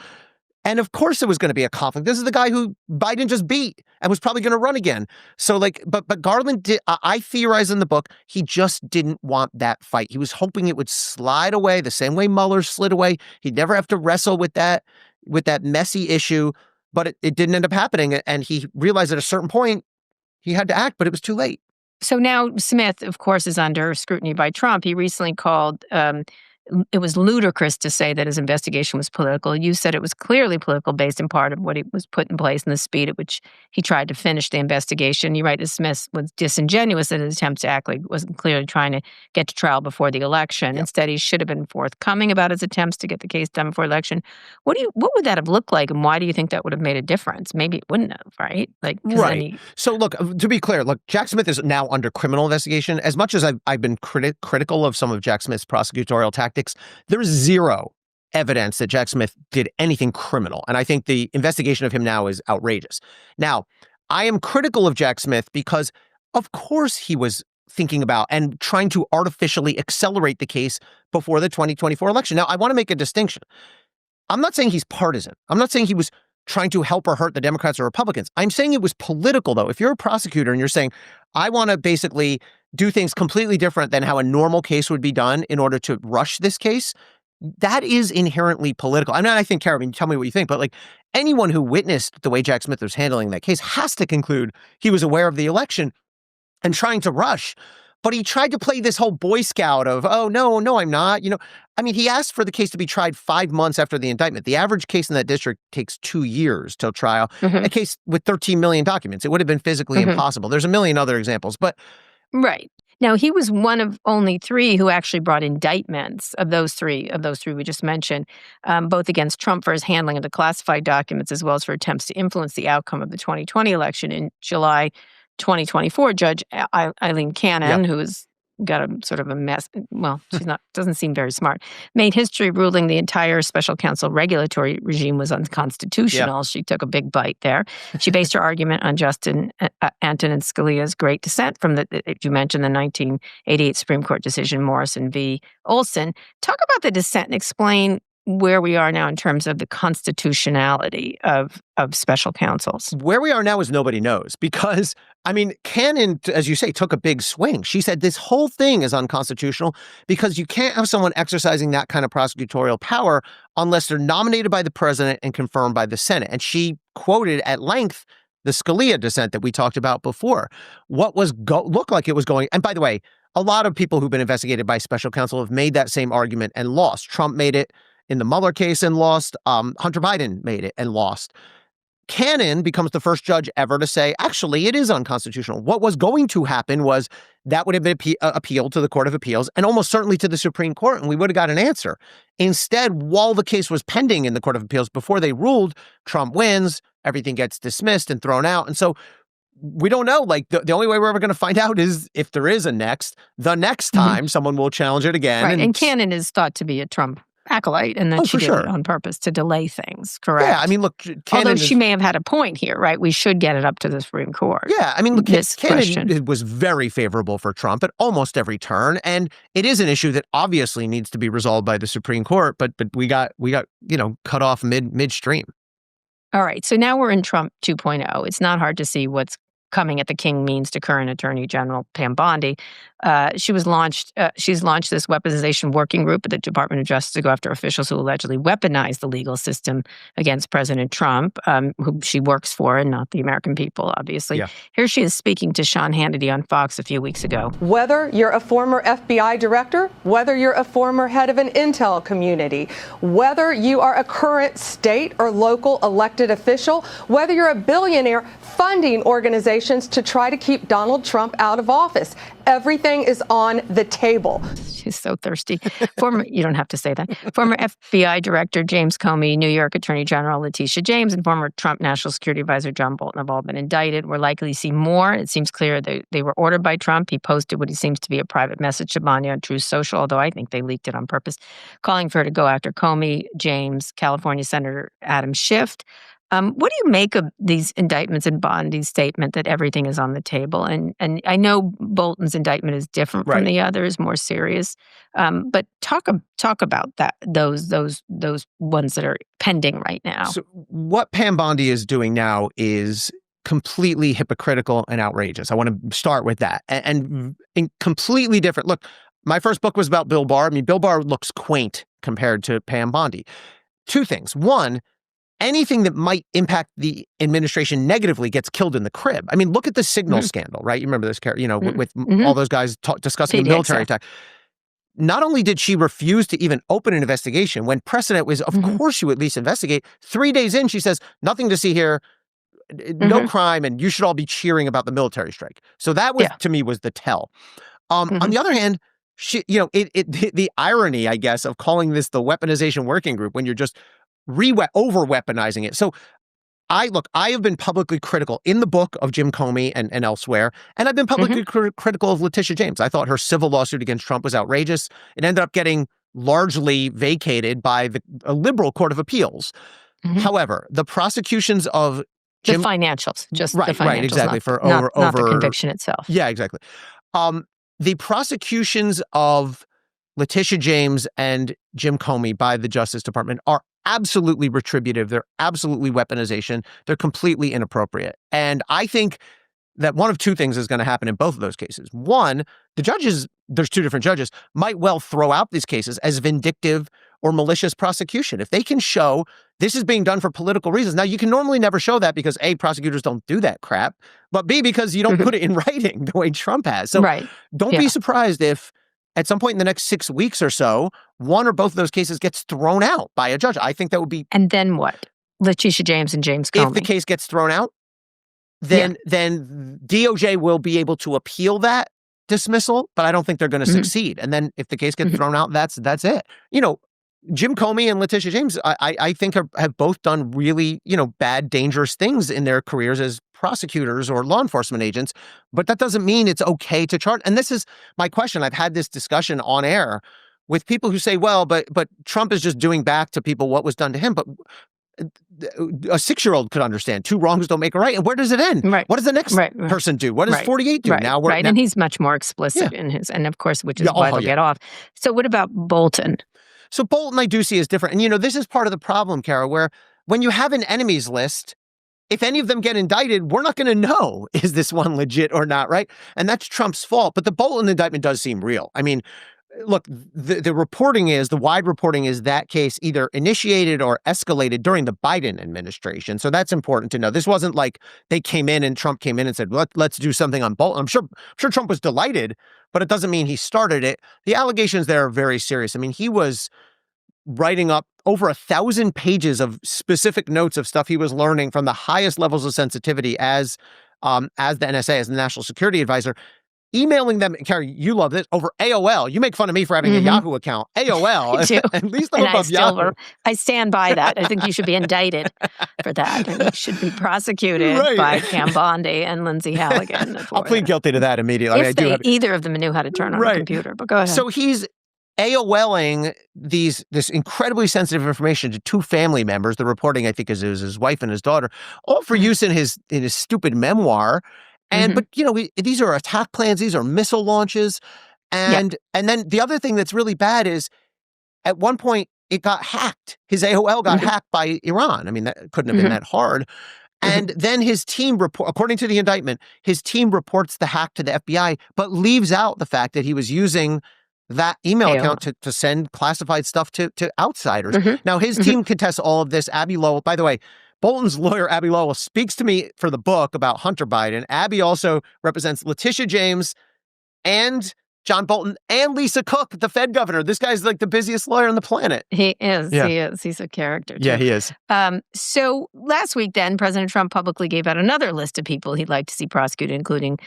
And of course, there was going to be a conflict. This is the guy who Biden just beat and was probably going to run again. So but Garland did, I theorize in the book, he just didn't want that fight. He was hoping it would slide away the same way Mueller slid away. He'd never have to wrestle with that messy issue. But it didn't end up happening. And he realized at a certain point, he had to act, but it was too late. So now Smith, of course, is under scrutiny by Trump. He recently called it was ludicrous to say that his investigation was political. You said it was clearly political based in part of what he was put in place and the speed at which he tried to finish the investigation. You write that Smith was disingenuous in his attempts to act like he wasn't clearly trying to get to trial before the election. Yep. Instead, he should have been forthcoming about his attempts to get the case done before election. What would that have looked like, and why do you think that would have made a difference? Maybe it wouldn't have, right? Right. So look, to be clear, Jack Smith is now under criminal investigation. As much as I've been critical of some of Jack Smith's prosecutorial tactics, there's zero evidence that Jack Smith did anything criminal. And I think the investigation of him now is outrageous. Now, I am critical of Jack Smith because, of course, he was thinking about and trying to artificially accelerate the case before the 2024 election. Now, I want to make a distinction. I'm not saying he's partisan. I'm not saying he was trying to help or hurt the Democrats or Republicans. I'm saying it was political, though. If you're a prosecutor and you're saying, I want to basically do things completely different than how a normal case would be done in order to rush this case, that is inherently political. I mean, I think, Kara, tell me what you think, but anyone who witnessed the way Jack Smith was handling that case has to conclude he was aware of the election and trying to rush. But he tried to play this whole Boy Scout of, oh, no, I'm not. He asked for the case to be tried 5 months after the indictment. The average case in that district takes 2 years till trial. Mm-hmm. A case with 13 million documents, it would have been physically impossible. There's a million other examples, but... Right. Now, he was one of only 3 who actually brought indictments of those three we just mentioned, both against Trump for his handling of the classified documents as well as for attempts to influence the outcome of the 2020 election. In July 2024, Judge Eileen Cannon, who has got a sort of a mess, well, she's not, doesn't seem very smart, made history ruling the entire special counsel regulatory regime was unconstitutional. She took a big bite there. She based her argument on Antonin Scalia's great dissent from you mentioned the 1988 Supreme Court decision, Morrison v. Olson. Talk about the dissent and explain where we are now in terms of the constitutionality of special counsels. Where we are now is nobody knows because, Cannon, as you say, took a big swing. She said this whole thing is unconstitutional because you can't have someone exercising that kind of prosecutorial power unless they're nominated by the president and confirmed by the Senate. And she quoted at length the Scalia dissent that we talked about before. What looked like it was going, and by the way, a lot of people who've been investigated by special counsel have made that same argument and lost. Trump made it in the Mueller case and lost. Hunter Biden made it and lost. Cannon becomes the first judge ever to say, actually, it is unconstitutional. What was going to happen was that would have been appealed to the Court of Appeals and almost certainly to the Supreme Court, and we would have got an answer. Instead, while the case was pending in the Court of Appeals, before they ruled, Trump wins, everything gets dismissed and thrown out. And so we don't know. The only way we're ever going to find out is if there is the next time someone will challenge it again. Right, and Cannon is thought to be a Trump acolyte, and then she did it on purpose to delay things, correct? Yeah, look, Although she may have had a point here, right? We should get it up to the Supreme Court. Yeah, look, Cannon was very favorable for Trump at almost every turn, and it is an issue that obviously needs to be resolved by the Supreme Court, but we got cut off midstream. All right, so now we're in Trump 2.0. It's not hard to see what's coming at the king means to current Attorney General Pam Bondi. She's launched this weaponization working group at the Department of Justice to go after officials who allegedly weaponize the legal system against President Trump, who she works for and not the American people, obviously. Yeah. Here she is speaking to Sean Hannity on Fox a few weeks ago. Whether you're a former FBI director, whether you're a former head of an intel community, whether you are a current state or local elected official, whether you're a billionaire funding organizations weaponizations to try to keep Donald Trump out of office. Everything is on the table. She's so thirsty. You don't have to say that. Former FBI Director James Comey, New York Attorney General Letitia James, and former Trump National Security Advisor John Bolton have all been indicted. We're likely to see more. It seems clear they were ordered by Trump. He posted what he seems to be a private message to Bondi on Truth Social, although I think they leaked it on purpose, calling for her to go after Comey, James, California Senator Adam Schiff. What do you make of these indictments and Bondi's statement that everything is on the table? And I know Bolton's indictment is different from the others, more serious. But talk about those ones that are pending right now. So what Pam Bondi is doing now is completely hypocritical and outrageous. I want to start with that, and completely different. Look, my first book was about Bill Barr. I mean, Bill Barr looks quaint compared to Pam Bondi. Two things. One, anything that might impact the administration negatively gets killed in the crib. I mean, look at the signal scandal, right? You remember this, with all those guys discussing the military attack. Not only did she refuse to even open an investigation when precedent was, of course, you at least investigate. 3 days in, she says, nothing to see here, no crime, and you should all be cheering about the military strike. So that was, to me, was the tell. On the other hand, the irony, I guess, of calling this the weaponization working group when you're just over-weaponizing it. So I have been publicly critical in the book of Jim Comey and elsewhere, and I've been publicly critical of Letitia James. I thought her civil lawsuit against Trump was outrageous. It ended up getting largely vacated by a liberal court of appeals. However, the prosecutions of the financials, just the financials, right, exactly, not the conviction itself. Yeah, exactly. The prosecutions of Letitia James and Jim Comey by the Justice Department are absolutely retributive. They're absolutely weaponization. They're completely inappropriate. And I think that one of two things is going to happen in both of those cases. One, the judges, there's two different judges, might well throw out these cases as vindictive or malicious prosecution. If they can show this is being done for political reasons. Now, you can normally never show that because A, prosecutors don't do that crap, but B, because you don't put it in writing the way Trump has. So don't be surprised if at some point in the next 6 weeks or so, one or both of those cases gets thrown out by a judge. I think that would be... And then what? Letitia James and James Comey. If the case gets thrown out, then DOJ will be able to appeal that dismissal, but I don't think they're going to succeed. And then if the case gets thrown out, that's it. Jim Comey and Letitia James, I think have both done really, bad, dangerous things in their careers as prosecutors or law enforcement agents, but that doesn't mean it's okay to charge. And this is my question. I've had this discussion on air with people who say, well, but Trump is just doing back to people what was done to him. But a 6-year-old could understand 2 wrongs don't make a right. And where does it end? Right. What does the next person do? What does 48 do? Now we're and he's much more explicit in his, and of course, which is why they'll get off. So what about Bolton? So Bolton, I do see as different. And, this is part of the problem, Kara, where when you have an enemies list, if any of them get indicted, we're not going to know, is this one legit or not, right? And that's Trump's fault. But the Bolton indictment does seem real. I mean, look, the reporting is, the wide reporting is that case either initiated or escalated during the Biden administration. So that's important to know. This wasn't like they came in and Trump came in and said, let's do something on Bolton. I'm sure Trump was delighted, but it doesn't mean he started it. The allegations there are very serious. I mean, he was writing up over 1,000 pages of specific notes of stuff he was learning from the highest levels of sensitivity as the NSA, as the National Security Advisor, emailing them. Carrie, you love this, over AOL. You make fun of me for having a Yahoo account. AOL. I do. At least I'm above Yahoo. I stand by that. I think you should be indicted for that. And you should be prosecuted by Pam Bondi and Lindsay Halligan. I'll plead guilty to that immediately. If either of them knew how to turn on a computer. But go ahead. So he's AOLing this incredibly sensitive information to 2 family members. The reporting, I think, is his wife and his daughter, all for use in his stupid memoir. And but these are attack plans, these are missile launches, and then the other thing that's really bad is at one point it got hacked. His AOL got hacked by Iran. I mean, that couldn't have been that hard. And then his team according to the indictment, his team reports the hack to the FBI, but leaves out the fact that he was using that email account to send classified stuff to outsiders. Now, his team contests all of this. Abby Lowell, by the way, Bolton's lawyer, Abby Lowell, speaks to me for the book about Hunter Biden. Abby also represents Letitia James and John Bolton, and Lisa Cook, the Fed governor. This guy's like the busiest lawyer on the planet. He is. Yeah. He is. He's a character, too. Yeah, he is. So last week, then, President Trump publicly gave out another list of people he'd like to see prosecuted, including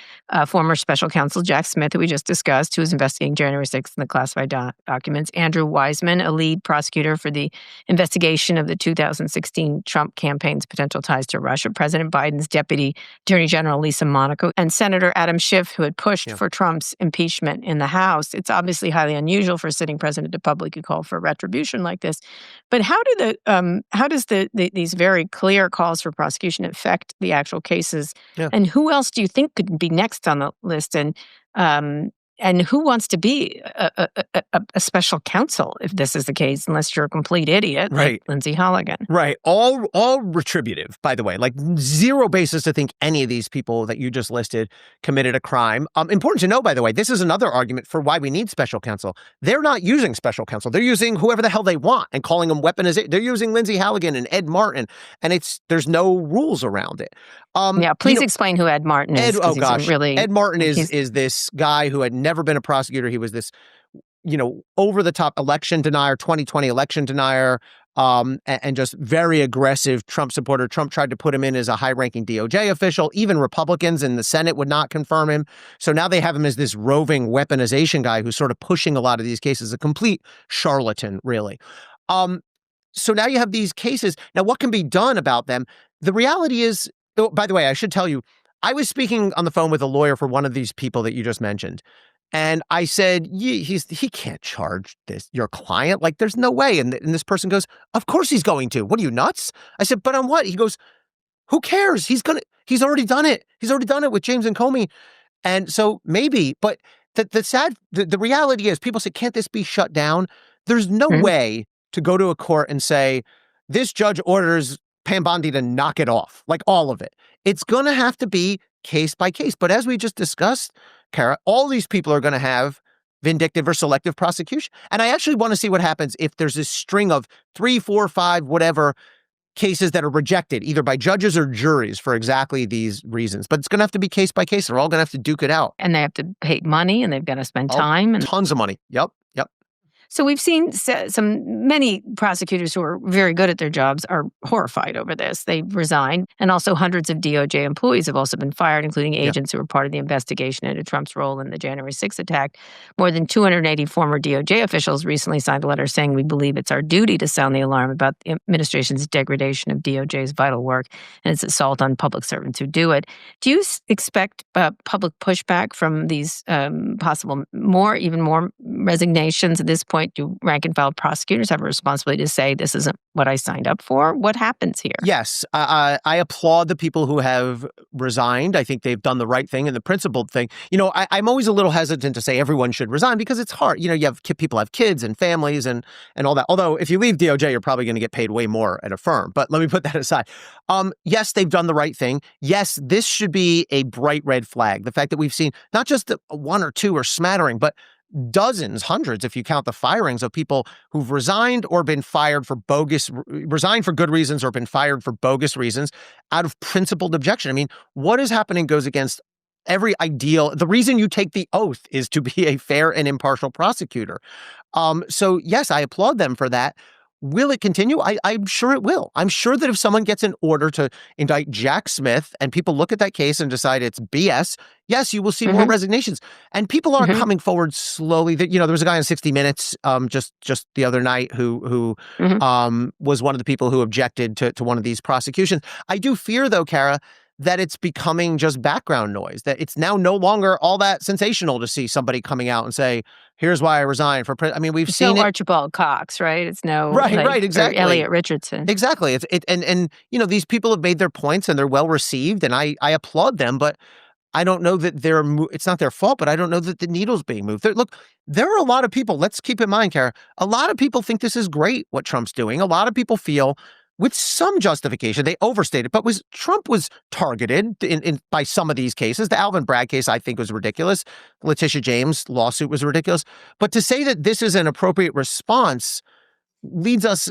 former special counsel Jack Smith, who we just discussed, who was investigating January 6th in the classified documents, Andrew Wiseman, a lead prosecutor for the investigation of the 2016 Trump campaign's potential ties to Russia, President Biden's Deputy Attorney General Lisa Monaco, and Senator Adam Schiff, who had pushed for Trump's impeachment in the House. It's obviously highly unusual for a sitting president to publicly call for retribution like this. But how does these very clear calls for prosecution affect the actual cases? Yeah. And who else do you think could be next on the list? And who wants to be a special counsel if this is the case, unless you're a complete idiot like Lindsay Halligan? Right. All retributive, by the way. Like zero basis to think any of these people that you just listed committed a crime. Important to know, by the way, this is another argument for why we need special counsel. They're not using special counsel. They're using whoever the hell they want and calling them weaponization. They're using Lindsay Halligan and Ed Martin, and there's no rules around it. Please explain who Ed Martin is. Ed Martin is this guy who had never been a prosecutor. He was this, over-the-top election denier, 2020 election denier, and just very aggressive Trump supporter. Trump tried to put him in as a high-ranking DOJ official. Even Republicans in the Senate would not confirm him. So now they have him as this roving weaponization guy who's sort of pushing a lot of these cases, a complete charlatan, really. So now you have these cases. Now, what can be done about them? The reality is, by the way, I should tell you, I was speaking on the phone with a lawyer for one of these people that you just mentioned. And I said, he can't charge your client. Like, there's no way. And this person goes, of course he's going to. What are you, nuts? I said, but on what? He goes, who cares? He's already done it. He's already done it with James and Comey. And so maybe, but the reality is people say, can't this be shut down? There's no way to go to a court and say, this judge orders Pam Bondi to knock it off, like all of it. It's going to have to be case by case. But as we just discussed, Kara, all these people are going to have vindictive or selective prosecution. And I actually want to see what happens if there's this string of 3, 4, 5, whatever cases that are rejected, either by judges or juries for exactly these reasons. But it's going to have to be case by case. They're all going to have to duke it out. And they have to pay money and they've got to spend time. And tons of money. Yep. So we've seen many prosecutors who are very good at their jobs are horrified over this. They've resigned. And also hundreds of DOJ employees have also been fired, including agents who were part of the investigation into Trump's role in the January 6th attack. More than 280 former DOJ officials recently signed a letter saying, we believe it's our duty to sound the alarm about the administration's degradation of DOJ's vital work and its assault on public servants who do it. Do you expect public pushback from these possible even more resignations at this point? Do rank and file prosecutors have a responsibility to say this isn't what I signed up for? What happens here? Yes, I applaud the people who have resigned. I think they've done the right thing and the principled thing. I'm always a little hesitant to say everyone should resign because it's hard. You have people have kids and families and all that. Although if you leave DOJ, you're probably going to get paid way more at a firm. But let me put that aside. Yes, they've done the right thing. Yes, this should be a bright red flag. The fact that we've seen not just one or two or smattering, but dozens, hundreds, if you count the firings of people who've resigned or been fired for resigned for good reasons or been fired for bogus reasons out of principled objection. I mean, what is happening goes against every ideal. The reason you take the oath is to be a fair and impartial prosecutor. So yes, I applaud them for that. Will it continue? I'm sure it will. I'm sure that if someone gets an order to indict Jack Smith and people look at that case and decide it's BS, yes, you will see more resignations. And people are coming forward slowly. There was a guy on 60 Minutes just the other night who was one of the people who objected to one of these prosecutions. I do fear, though, Kara, that it's becoming just background noise, that it's now no longer all that sensational to see somebody coming out and say, here's why I resigned for president. I mean, we've seen Archibald Cox, right? It's no right, exactly. Elliot Richardson. Exactly. And these people have made their points and they're well received and I applaud them, but I don't know that it's not their fault, but I don't know that the needle's being moved. Look, there are a lot of people, let's keep in mind, Kara, a lot of people think this is great what Trump's doing. A lot of people feel with some justification, they overstated, but Trump was targeted by some of these cases. The Alvin Bragg case, I think, was ridiculous. Letitia James lawsuit was ridiculous. But to say that this is an appropriate response leads us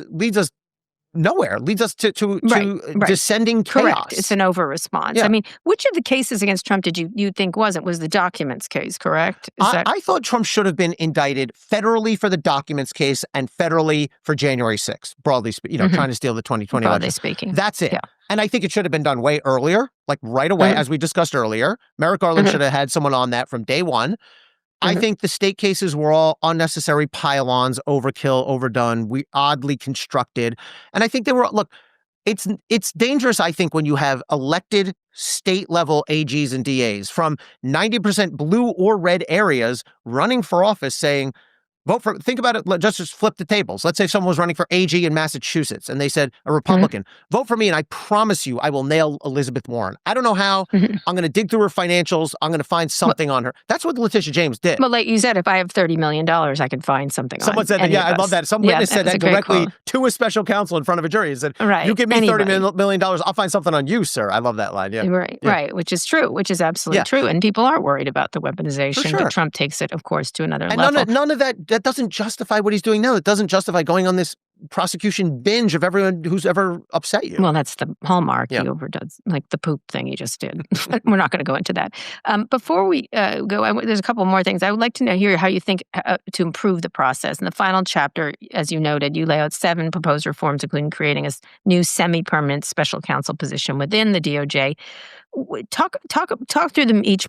nowhere. It leads us to Right. descending chaos. Correct. It's an over-response. Yeah. I mean, which of the cases against Trump did you think wasn't? Was the documents case, correct? I thought Trump should have been indicted federally for the documents case and federally for January 6th, broadly speaking, trying to steal the 2020 broadly election. speaking. That's it. Yeah. And I think it should have been done way earlier, like right away, as we discussed earlier. Merrick Garland should have had someone on that from day one. I think the state cases were all unnecessary pile-ons, overkill, overdone, oddly constructed. And I think they were, look, it's dangerous, I think, when you have elected state-level AGs and DAs from 90% blue or red areas running for office saying, think about it, just flip the tables. Let's say someone was running for AG in Massachusetts and they said, a Republican, vote for me and I promise you I will nail Elizabeth Warren. I don't know how. I'm going to dig through her financials. I'm going to find something on her. That's what Letitia James did. Well, like you said, if I have $30 million, I can find something Someone on said that, any I of love us. that. Some witness said that directly to a special counsel in front of a jury. He said, Right. you give me Anybody. $30 million, I'll find something on you, sir. I love that line. Yeah. Right, which is true, which is absolutely true. And people are worried about the weaponization, but Trump takes it, of course, to another level. None of that doesn't justify what he's doing now. It doesn't justify going on this prosecution binge of everyone who's ever upset you. Well, that's the hallmark. He overdoes, like the poop thing he just did. We're not going to go into that. Before we go, there's a couple more things. I would like to hear how you think to improve the process. In the final chapter, as you noted, you lay out 7 proposed reforms, including creating a new semi-permanent special counsel position within the DOJ. Talk through them each,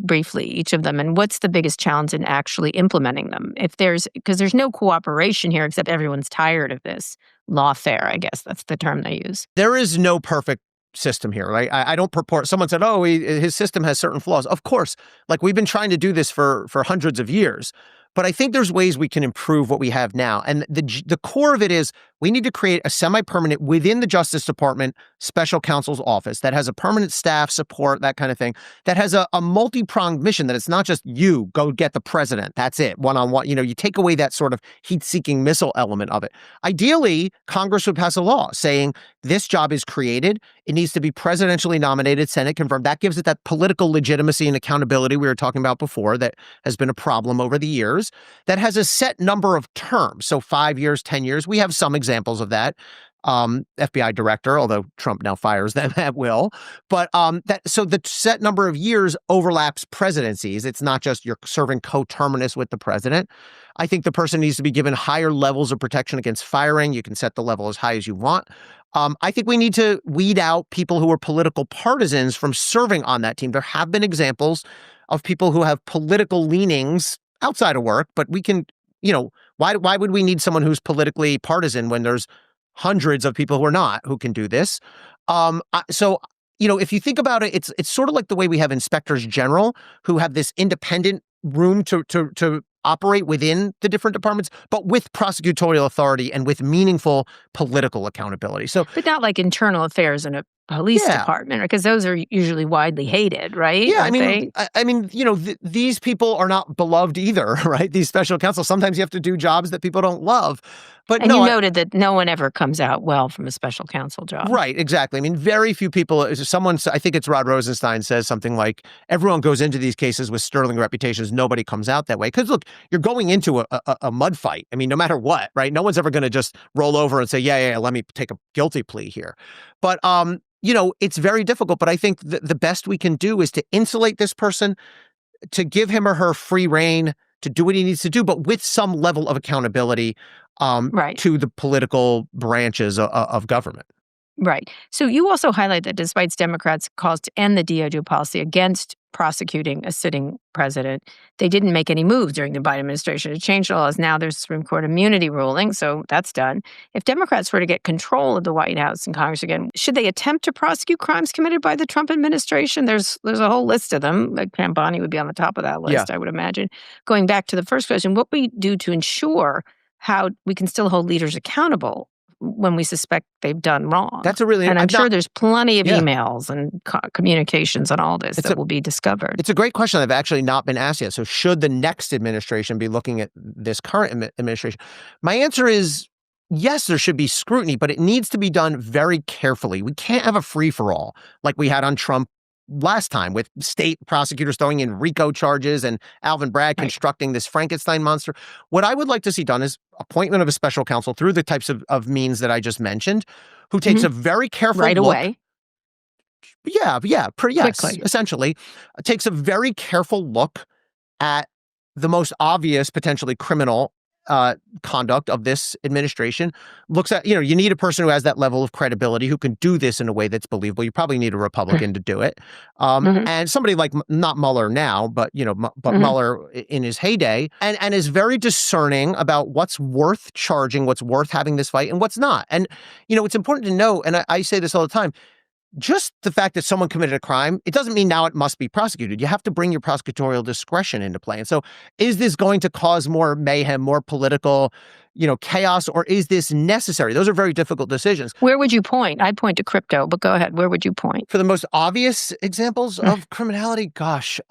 briefly, each of them, and what's the biggest challenge in actually implementing them? Because there's no cooperation here, except everyone's tired of this lawfare. I guess that's the term they use. There is no perfect system here, right? I don't purport. Someone said, "Oh, his system has certain flaws." Of course, like we've been trying to do this for hundreds of years. But I think there's ways we can improve what we have now. And the core of it is we need to create a semi-permanent within the Justice Department special counsel's office that has a permanent staff support, that kind of thing, that has a multi-pronged mission, that it's not just you go get the president. That's it, one-on-one. You take away that sort of heat-seeking missile element of it. Ideally, Congress would pass a law saying this job is created. It needs to be presidentially nominated, Senate confirmed. That gives it that political legitimacy and accountability we were talking about before that has been a problem over the years. That has a set number of terms. So 5 years, 10 years. We have some examples of that. FBI director, although Trump now fires them at will. But so the set number of years overlaps presidencies. It's not just you're serving coterminous with the president. I think the person needs to be given higher levels of protection against firing. You can set the level as high as you want. I think we need to weed out people who are political partisans from serving on that team. There have been examples of people who have political leanings outside of work, but we can, why would we need someone who's politically partisan when there's hundreds of people who are not, who can do this? So, if you think about it, it's sort of like the way we have inspectors general who have this independent room to operate within the different departments, but with prosecutorial authority and with meaningful political accountability. So, but not like internal affairs in a police department, because those are usually widely hated, right? Yeah, these people are not beloved either, right? These special counsels, sometimes you have to do jobs that people don't love. But you noted that no one ever comes out well from a special counsel job. Right, exactly. very few people, I think it's Rod Rosenstein says something like, everyone goes into these cases with sterling reputations. Nobody comes out that way. Because look, you're going into a mud fight. No matter what, right? No one's ever going to just roll over and say, yeah, let me take a guilty plea here. But, it's very difficult. But I think the best we can do is to insulate this person, to give him or her free rein to do what he needs to do, but with some level of accountability to the political branches of government. Right. So you also highlight that despite Democrats' calls to end the DOJ policy against prosecuting a sitting president, they didn't make any moves during the Biden administration to change the laws. Now there's a Supreme Court immunity ruling, so that's done. If Democrats were to get control of the White House and Congress again, should they attempt to prosecute crimes committed by the Trump administration? There's a whole list of them. Like Pam Bondi would be on the top of that list, I would imagine. Going back to the first question, what we do to ensure how we can still hold leaders accountable when we suspect they've done wrong. That's a really... And I'm sure there's plenty of emails and communications on all this that will be discovered. It's a great question that I've actually not been asked yet. So should the next administration be looking at this current administration? My answer is yes, there should be scrutiny, but it needs to be done very carefully. We can't have a free-for-all like we had on Trump last time with state prosecutors throwing in RICO charges and Alvin Bragg constructing this Frankenstein monster. What I would like to see done is appointment of a special counsel through the types of means that I just mentioned, who takes a very careful look. Away. Yes, Quickly. essentially. Takes a very careful look at the most obvious, potentially criminal conduct of this administration. Looks at, you need a person who has that level of credibility, who can do this in a way that's believable. You probably need a Republican to do it. And somebody like, not Mueller now, but, Mueller in his heyday, and is very discerning about what's worth charging, what's worth having this fight, and what's not. And, it's important to know, and I say this all the time, just the fact that someone committed a crime, it doesn't mean now it must be prosecuted. You have to bring your prosecutorial discretion into play. And so is this going to cause more mayhem, more political, chaos, or is this necessary? Those are very difficult decisions. Where would you point? I'd point to crypto, but go ahead. Where would you point? For the most obvious examples of criminality, gosh.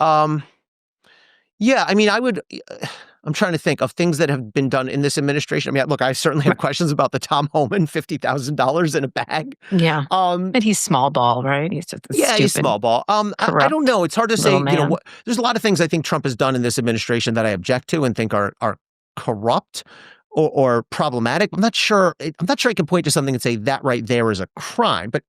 I'm trying to think of things that have been done in this administration. Look, I certainly have questions about the Tom Homan $50,000 in a bag. Yeah. And he's small ball, right? He's just he's small ball. I don't know. It's hard to say. There's a lot of things I think Trump has done in this administration that I object to and think are corrupt or problematic. I'm not sure I can point to something and say that right there is a crime. But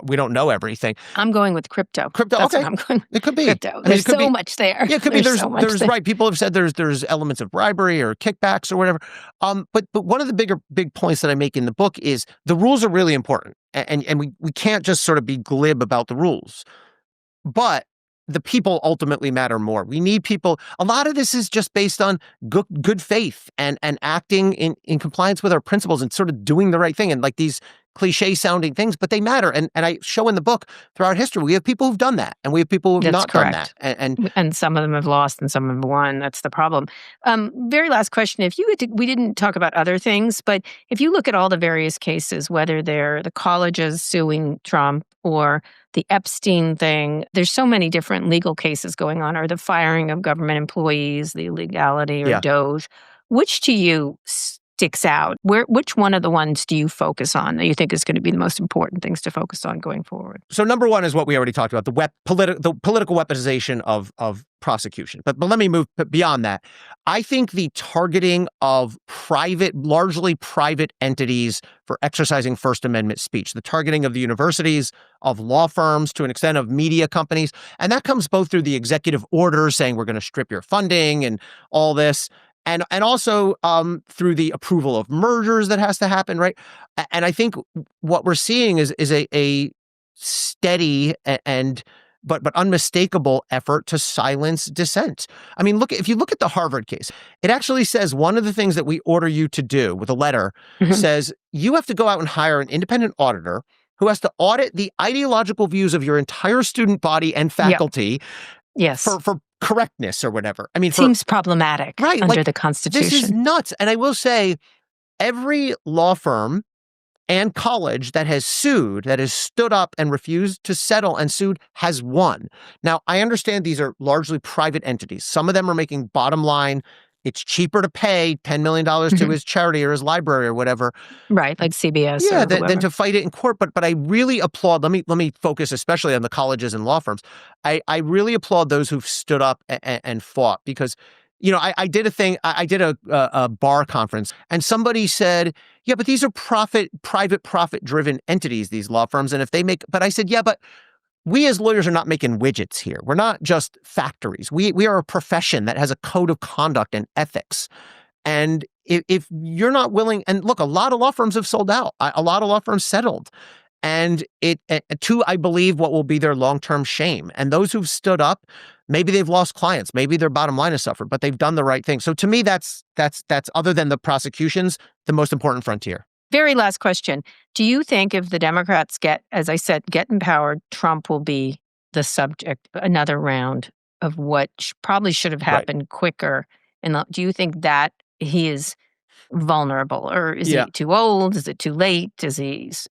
we don't know everything. I'm going with crypto. That's what I'm going with. It could be. Crypto. There's so much there. Yeah, it could be. There's right. People have said there's elements of bribery or kickbacks or whatever. But one of the big points that I make in the book is the rules are really important. And we can't just sort of be glib about the rules. But the people ultimately matter more. We need people. A lot of this is just based on good faith and acting in compliance with our principles and sort of doing the right thing. And like these cliche sounding things, but they matter. And I show in the book throughout history, we have people who've done that and we have people who've not done that. And some of them have lost and some have won. That's the problem. Very last question. We didn't talk about other things, but if you look at all the various cases, whether they're the colleges suing Trump or the Epstein thing, there's so many different legal cases going on, or the firing of government employees, the illegality or DOJ. Which to you sticks out? Which one of the ones do you focus on that you think is going to be the most important things to focus on going forward? So number one is what we already talked about, the political weaponization of prosecution. But let me move beyond that. I think the targeting of largely private entities for exercising First Amendment speech, the targeting of the universities, of law firms, to an extent of media companies, and that comes both through the executive orders saying we're going to strip your funding and all this, and also through the approval of mergers that has to happen, right? And I think what we're seeing is a steady but unmistakable effort to silence dissent. If you look at the Harvard case, it actually says one of the things that we order you to do with a letter says you have to go out and hire an independent auditor who has to audit the ideological views of your entire student body and faculty. Yes. For correctness or whatever. Seems problematic under the Constitution. This is nuts. And I will say, every law firm and college that has sued, that has stood up and refused to settle and sued, has won. Now, I understand these are largely private entities. Some of them are making bottom line. It's cheaper to pay $10 million to his charity or his library or whatever. Right, like CBS. Yeah, than to fight it in court. But I really applaud, let me focus especially on the colleges and law firms. I really applaud those who've stood up and fought because, I did a thing, I did a Barr conference and somebody said, yeah, but these are private profit-driven entities, these law firms. And but I said, yeah, but we as lawyers are not making widgets here. We're not just factories. We are a profession that has a code of conduct and ethics. And if you're not willing, and look, a lot of law firms have sold out. A lot of law firms settled. And to, I believe, what will be their long-term shame. And those who've stood up, maybe they've lost clients, maybe their bottom line has suffered, but they've done the right thing. So to me, that's other than the prosecutions, the most important frontier. Very last question. Do you think if the Democrats get empowered, Trump will be the subject, another round of what probably should have happened quicker? And do you think that he is vulnerable, or is he too old? Is it too late? This is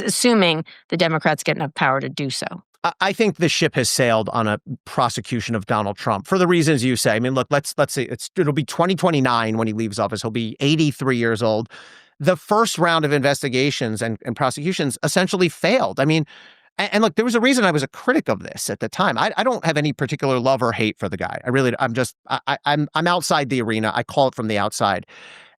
assuming the Democrats get enough power to do so. I think the ship has sailed on a prosecution of Donald Trump for the reasons you say. Look, let's say it'll be 2029 when he leaves office. He'll be 83 years old. The first round of investigations and prosecutions essentially failed. And look, there was a reason I was a critic of this at the time. I don't have any particular love or hate for the guy. I'm outside the arena. I call it from the outside.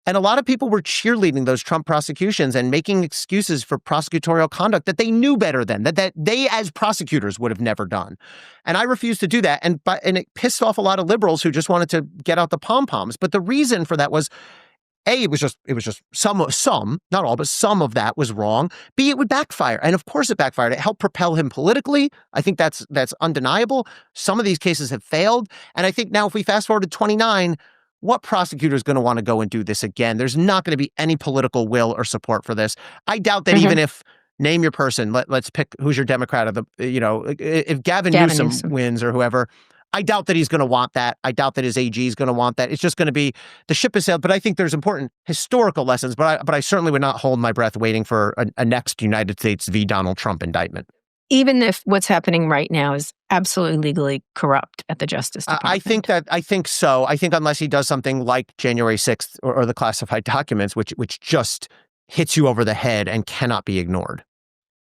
And a lot of people were cheerleading those Trump prosecutions and making excuses for prosecutorial conduct that they knew better than, that they as prosecutors would have never done. And I refused to do that. And it pissed off a lot of liberals who just wanted to get out the pom-poms. But the reason for that was, A, it was just some, not all, but some of that was wrong. B, it would backfire. And of course it backfired. It helped propel him politically. I think that's undeniable. Some of these cases have failed. And I think now if we fast forward to 29, what prosecutor is going to want to go and do this again? There's not going to be any political will or support for this. I doubt that even if, name your person, let's pick who's your Democrat of the, if Gavin Newsom wins or whoever, I doubt that he's going to want that. I doubt that his AG is going to want that. It's just going to be the ship has sailed. But I think there's important historical lessons. But I certainly would not hold my breath waiting for a next United States v. Donald Trump indictment. Even if what's happening right now is absolutely legally corrupt at the Justice Department. I think so. I think unless he does something like January 6th or the classified documents, which just hits you over the head and cannot be ignored.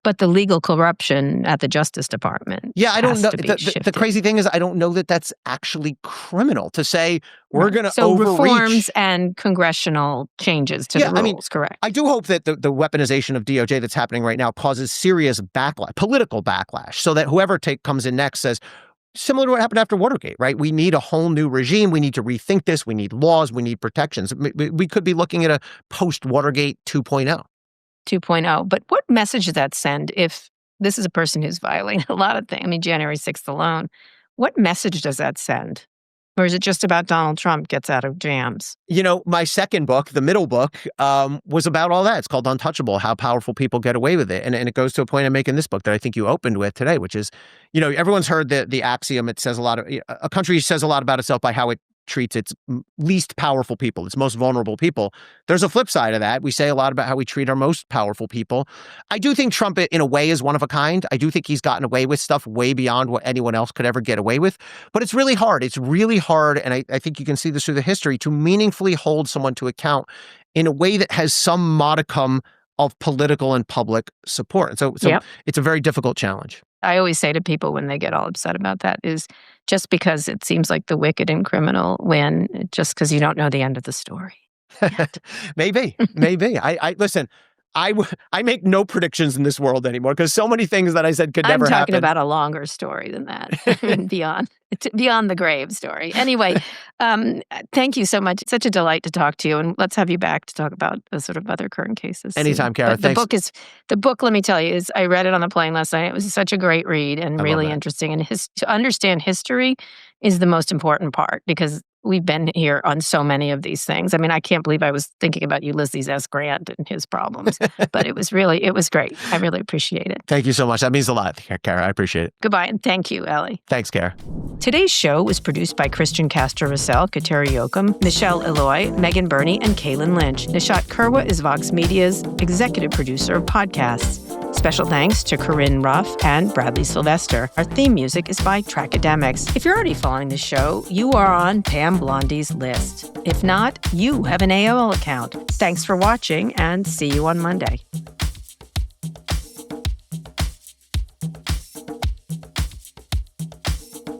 But the legal corruption at the Justice Department. Yeah, I don't know. The crazy thing is, I don't know that that's actually criminal to say we're going to overreach. Reforms and congressional changes to the rules, correct? I do hope that the weaponization of DOJ that's happening right now causes serious backlash, political backlash, so that whoever comes in next says, similar to what happened after Watergate, right? We need a whole new regime. We need to rethink this. We need laws. We need protections. We could be looking at a post-Watergate 2.0. 2.0. But what message does that send if this is a person who's violating a lot of things? I mean, January 6th alone. What message does that send? Or is it just about Donald Trump gets out of jams? My second book, the middle book, was about all that. It's called Untouchable, How Powerful People Get Away with It. And it goes to a point I make in this book that I think you opened with today, which is, everyone's heard the axiom. It says a country says a lot about itself by how it treats its least powerful people, its most vulnerable people. There's a flip side of that. We say a lot about how we treat our most powerful people. I do think Trump, in a way, is one of a kind. I do think he's gotten away with stuff way beyond what anyone else could ever get away with. But it's really hard. It's really hard, and I think you can see this through the history, to meaningfully hold someone to account in a way that has some modicum of political and public support. And so It's a very difficult challenge. I always say to people when they get all upset about that is just because it seems like the wicked and criminal win, just because you don't know the end of the story. Maybe. I listen, I make no predictions in this world anymore because so many things that I said could never happen. I'm talking about a longer story than that, beyond the grave story. Anyway, thank you so much. It's such a delight to talk to you, and let's have you back to talk about the sort of other current cases. Anytime, Kara. Thanks. The book. Let me tell you, I read it on the plane last night. It was such a great read and really interesting. And to understand history is the most important part because we've been here on so many of these things. I mean, I can't believe I was thinking about Ulysses S. Grant and his problems, but it was great. I really appreciate it. Thank you so much. That means a lot, Kara. I appreciate it. Goodbye, and thank you, Ellie. Thanks, Kara. Today's show was produced by Christian Castro-Russell, Kateri Yoakum, Michelle Eloy, Megan Burney, and Kaylin Lynch. Nishat Kurwa is Vox Media's executive producer of podcasts. Special thanks to Corinne Ruff and Bradley Sylvester. Our theme music is by Trackademics. If you're already following the show, you are on Pam Bondi's list. If not, you have an AOL account. Thanks for watching, and see you on Monday.